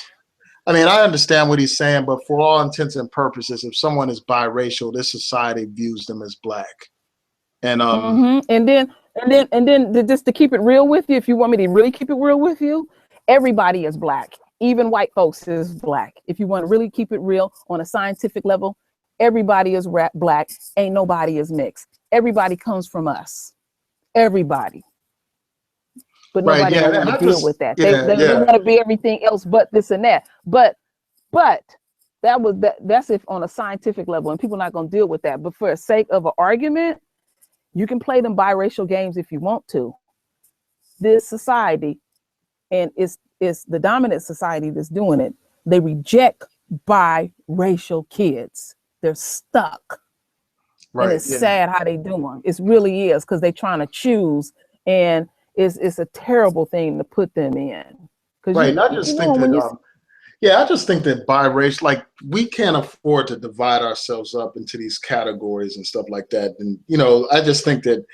I understand what he's saying, but for all intents and purposes, if someone is biracial, this society views them as Black. And and then just to keep it real with you, if you want me to really keep it real with you, everybody is Black. Even white folks is Black. If you want to really keep it real on a scientific level, everybody is Black. Ain't nobody is mixed. Everybody comes from us. Everybody. But right, nobody yeah, don't and want to I deal just, with that. They yeah, they yeah, want to be everything else but this and that. But that's if on a scientific level, and people are not going to deal with that. But for the sake of an argument, you can play them biracial games if you want to. This society, and it's the dominant society that's doing it. They reject biracial kids. They're stuck. And right, it's yeah, sad how they do them. It really is, because they're trying to choose, and it's a terrible thing to put them in. Because right. And I you just know think that, when you yeah, I just think that biracial, like, we can't afford to divide ourselves up into these categories and stuff like that. And, I just think that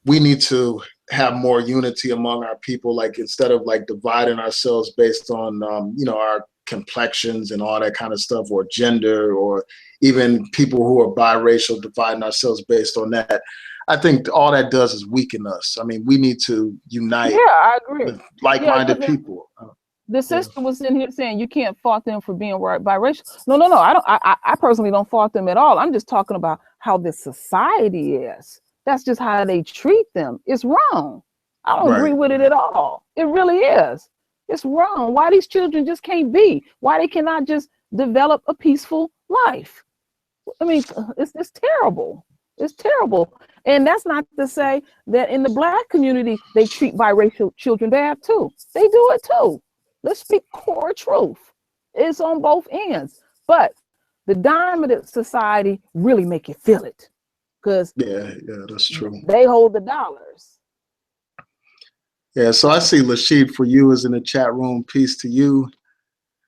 we need to have more unity among our people, like, instead of like dividing ourselves based on, our complexions and all that kind of stuff, or gender, or even people who are biracial dividing ourselves based on that. I think all that does is weaken us. We need to unite yeah, I agree. with Yeah, like-minded because people. The Yeah. sister was in here saying you can't fault them for being biracial. No, no, no. I don't. I personally don't fault them at all. I'm just talking about how this society is. That's just how they treat them. It's wrong. I don't agree Right. with it at all. It really is. It's wrong. Why these children just can't be? Why they cannot just develop a peaceful life? I mean, it's terrible. It's terrible. And that's not to say that in the Black community they treat biracial children bad too. They do it too. Let's speak core truth. It's on both ends. But the dominant society really make you feel it because Yeah, that's true. they hold the dollars. Yeah, so I see Lashid for you is in the chat room. Peace to you.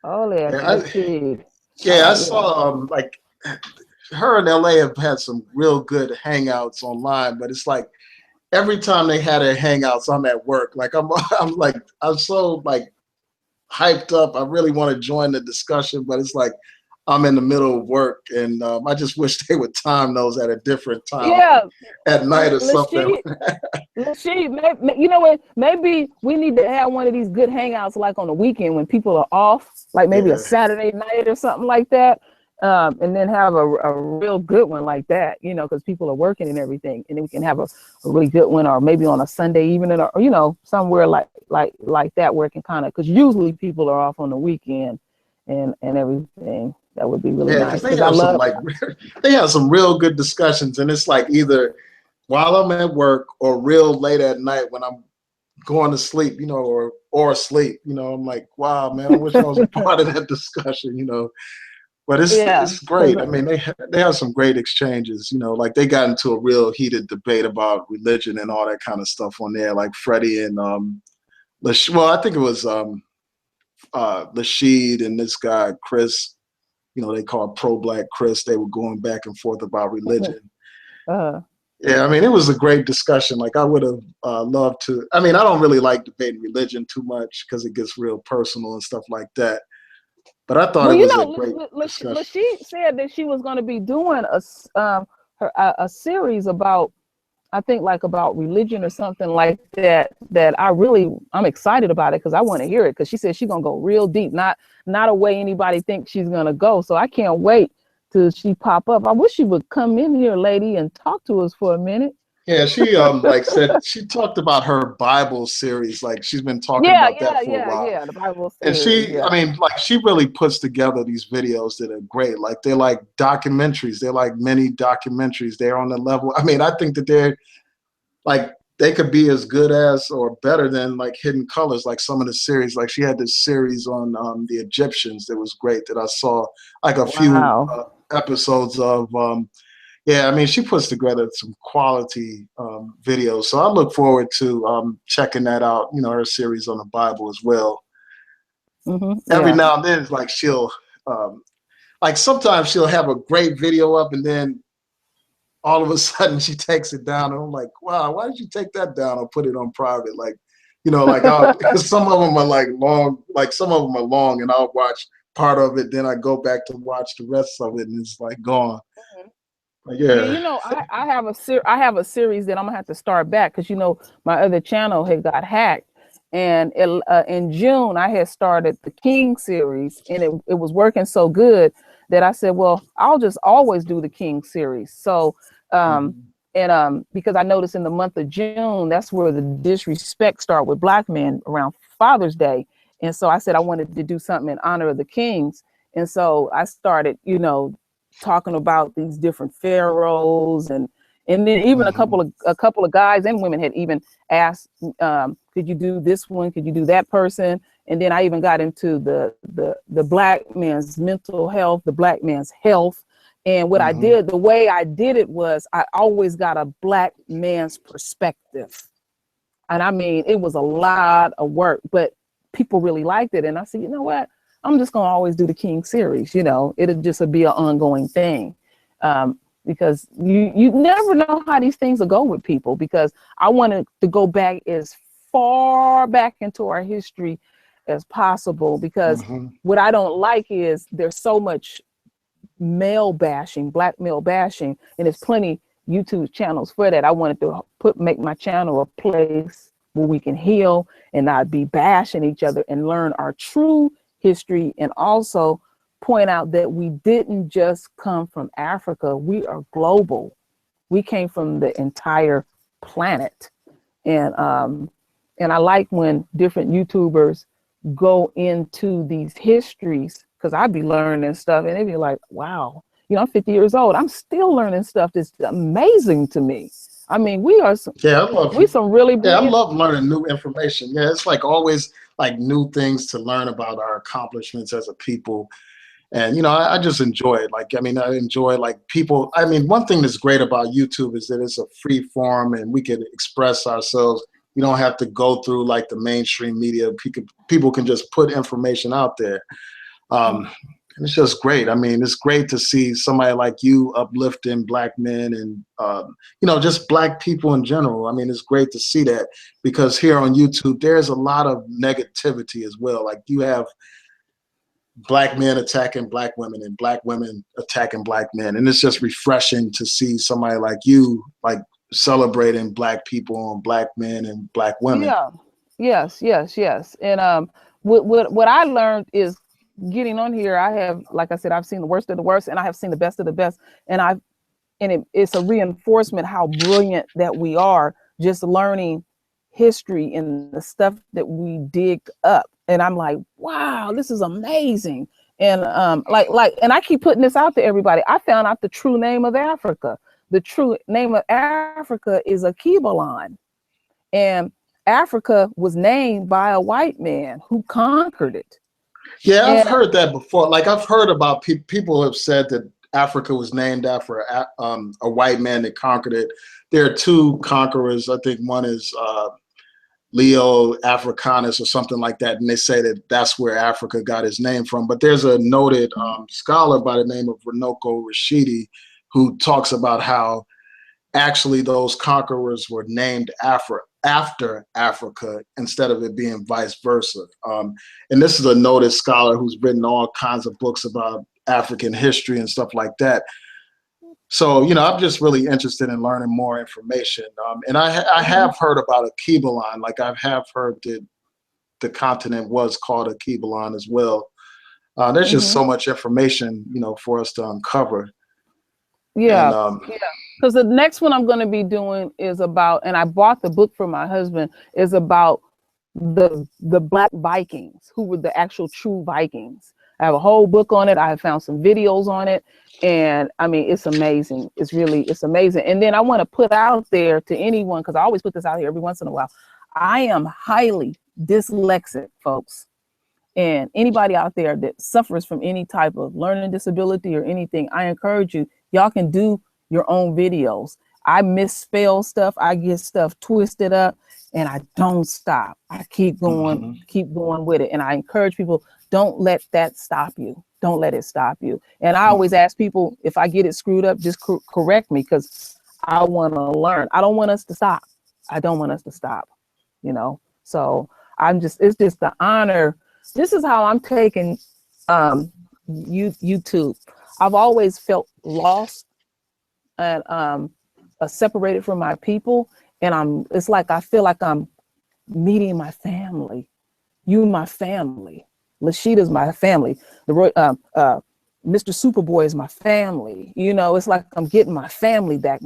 Oh, yeah, Yeah, let's see. I Yeah. saw like her and LA have had some real good hangouts online, but it's like every time they had their hangouts, I'm at work. Like I'm so like hyped up. I really want to join the discussion, but it's like I'm in the middle of work, and I just wish they would time those at a different time, Yeah, at night or something. You know what? Maybe we need to have one of these good hangouts like on the weekend when people are off, like maybe a Yeah, Saturday night or something like that. And then have a real good one like that, you know, because people are working and everything. And then we can have a really good one, or maybe on a Sunday evening, or you know, somewhere like that where it can kind of, because usually people are off on the weekend and everything. That would be really yeah, nice because they because I have some love. like they have some real good discussions, and it's like either while I'm at work or real late at night when I'm going to sleep, you know, or asleep, you know. I'm like, wow, man, I wish I was a part of that discussion, you know. But Yeah, it's because great. I mean, they have some great exchanges, you know. Like they got into a real heated debate about religion and all that kind of stuff on there. Like Freddie and well, I think it was Lashid and this guy Chris. You know, they call pro-black Chris. They were going back and forth about religion. uh, Yeah, I mean, it was a great discussion. Like I would have loved to. I mean, I don't really like debating religion too much because it gets real personal and stuff like that. But I thought well, it you was a know, great discussion. she said that she was going to be doing a series about, I think, like about religion or something like that. I'm excited about it because I want to hear it, because she said she's gonna go real deep, not a way anybody thinks she's gonna go. So I can't wait till she pop up. I wish she would come in here, lady, and talk to us for a minute. Yeah, she like said she talked about her Bible series. Like she's been talking Yeah, about that yeah, for a yeah, while. yeah. The Bible And series. I Yeah. mean, like she really puts together these videos that are great. Like they're like documentaries. They're like mini documentaries. They're on the level. I mean, I think that they're like they could be as good as or better than like Hidden Colors. Like some of the series. Like she had this series on the Egyptians that was great that I saw like a few Wow. episodes of. Yeah, I mean, she puts together some quality videos. So I look forward to checking that out. You know, her series on the Bible as well. Every Yeah. now and then, it's like um, like sometimes she'll have a great video up, and then all of a sudden she takes it down, and I'm like, wow, why did you take that down or put it on private? Like, you know, like some of them are like long, like some of them are long, and I'll watch part of it, then I go back to watch the rest of it, and it's like gone. But Yeah, yeah. you know, I have a series that I'm gonna have to start back because, you know, my other channel had got hacked, and in June I had started the King series, and it was working so good that I said, well, I'll just always do the King series. So Mhm. because I noticed in the month of June, that's where the disrespect start with Black men around Father's Day, and so I said I wanted to do something in honor of the Kings, and so I started, you know, talking about these different pharaohs, and then even Mhm. a couple of guys and women had even asked, could you do this one, could you do that person? And then I even got into the Black man's mental health, the Black man's health. And what I Mhm. did, the way I did it was I always got a Black man's perspective, and I mean, it was a lot of work, but people really liked it. And I said, you know what? I'm just gonna always do the King series. You know, it'll just be an ongoing thing, because you never know how these things will go with people. Because I wanted to go back as far back into our history as possible. Because Mhm. what I don't like is there's so much male bashing, Black male bashing, and there's plenty YouTube channels for that. I wanted to make my channel a place where we can heal and not be bashing each other and learn our true history, and also point out that we didn't just come from Africa. We are global. We came from the entire planet. And I like when different YouTubers go into these histories, because I'd be learning stuff and they'd be like, wow, you know, I'm 50 years old. I'm still learning stuff that's amazing to me. I mean, we are some, yeah, I love, we some really brilliant. I love learning new information. Yeah, it's like always like new things to learn about our accomplishments as a people. And, you know, I just enjoy it. Like, I mean, I enjoy like people. I mean, one thing that's great about YouTube is that it's a free form and we can express ourselves. You don't have to go through like the mainstream media. People can just put information out there. And it's just great. I mean, it's great to see somebody like you uplifting Black men and, you know, just Black people in general. I mean, it's great to see that, because here on YouTube, there's a lot of negativity as well. Like you have Black men attacking Black women and Black women attacking Black men. And it's just refreshing to see somebody like you, like celebrating Black people and Black men and Black women. Yeah. Yes. And what I learned is getting on here. I have, like I said, I've seen the worst of the worst, and I have seen the best of the best. And it's a reinforcement how brilliant that we are, just learning history and the stuff that we dig up. And I'm like, wow, this is amazing. And and I keep putting this out to everybody. I found out the true name of Africa. The true name of Africa is Akibalan. And Africa was named by a white man who conquered it. Yeah, I've heard that before. Like I've heard about people have said that Africa was named after a white man that conquered it. There are two conquerors. I think one is Leo Africanus or something like that, and they say that that's where Africa got its name from. But there's a noted scholar by the name of Runoko Rashidi who talks about how actually those conquerors were named after Africa instead of it being vice versa. And this is a noted scholar who's written all kinds of books about African history and stuff like that. So, you know, I'm just really interested in learning more information. And I have heard about Akibalan. Like I have heard that the continent was called Akibalan as well. There's just so much information, you know, for us to uncover. Yeah. And, because the next one I'm going to be doing is about, and I bought the book for my husband, is about the Black Vikings, who were the actual true Vikings. I have a whole book on it. I have found some videos on it. And I mean, it's amazing. It's amazing. And then I want to put out there to anyone, because I always put this out here every once in a while. I am highly dyslexic, folks. And anybody out there that suffers from any type of learning disability or anything, I encourage you, y'all can do your own videos. I misspell stuff. I get stuff twisted up, and I don't stop. I keep going, keep going with it. And I encourage people, don't let that stop you. Don't let it stop you. And I always ask people, if I get it screwed up, just correct me, because I want to learn. I don't want us to stop. I don't want us to stop, you know? So it's just the honor. This is how I'm taking YouTube. I've always felt lost and separated from my people, and it's like I feel like I'm meeting my family. You, my family. Lashida's my family. Mr. Superboy is my family. You know, it's like I'm getting my family back.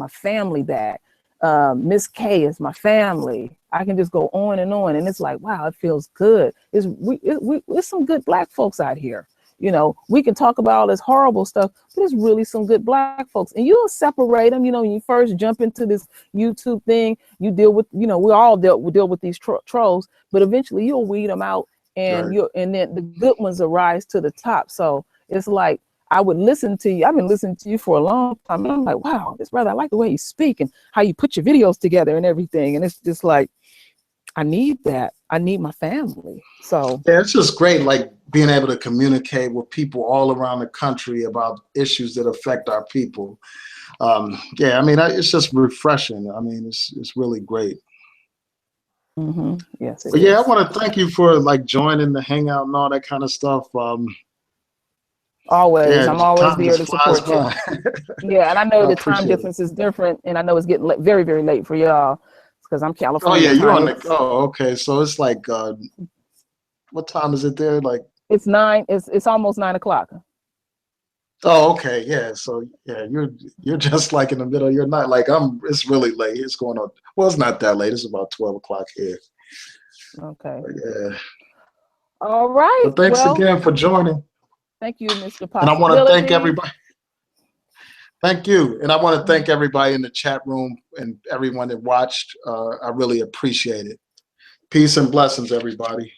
Miss K is my family. I can just go on, and it's like, wow, it feels good. It's some good Black folks out here. You know, we can talk about all this horrible stuff, but there's really some good Black folks, and you'll separate them. You know, when you first jump into this YouTube thing, you deal with, you know, we all deal with these trolls, but eventually you'll weed them out, and and then the good ones arise to the top. So it's like, I would listen to you. I've been listening to you for a long time, and I'm like, wow, this brother, I like the way you speak and how you put your videos together and everything. And it's just like, I need that. I need my family. So yeah, it's just great, like being able to communicate with people all around the country about issues that affect our people. Yeah, I mean, it's just refreshing. I mean, it's really great. Yes, but yeah, I want to thank you for like joining the hangout and all that kind of stuff. Always, yeah, I'm always there to support you. Yeah, and I know the time difference is different, and I know it's getting very, very late for y'all. because I'm Oh California yeah, you're time. on the. Oh, okay. So it's like, what time is it there? Like. It's 9. It's almost 9 o'clock. Oh, okay, yeah. So yeah, you're just like in the middle of your night. Like it's really late. It's going on. Well, it's not that late. It's about 12 o'clock here. Okay. But yeah. All right. But thanks Well, again for joining. thank you, Mr. And I want to thank Possibility. everybody. Thank you. And I want to thank everybody in the chat room and everyone that watched. I really appreciate it. Peace and blessings, everybody.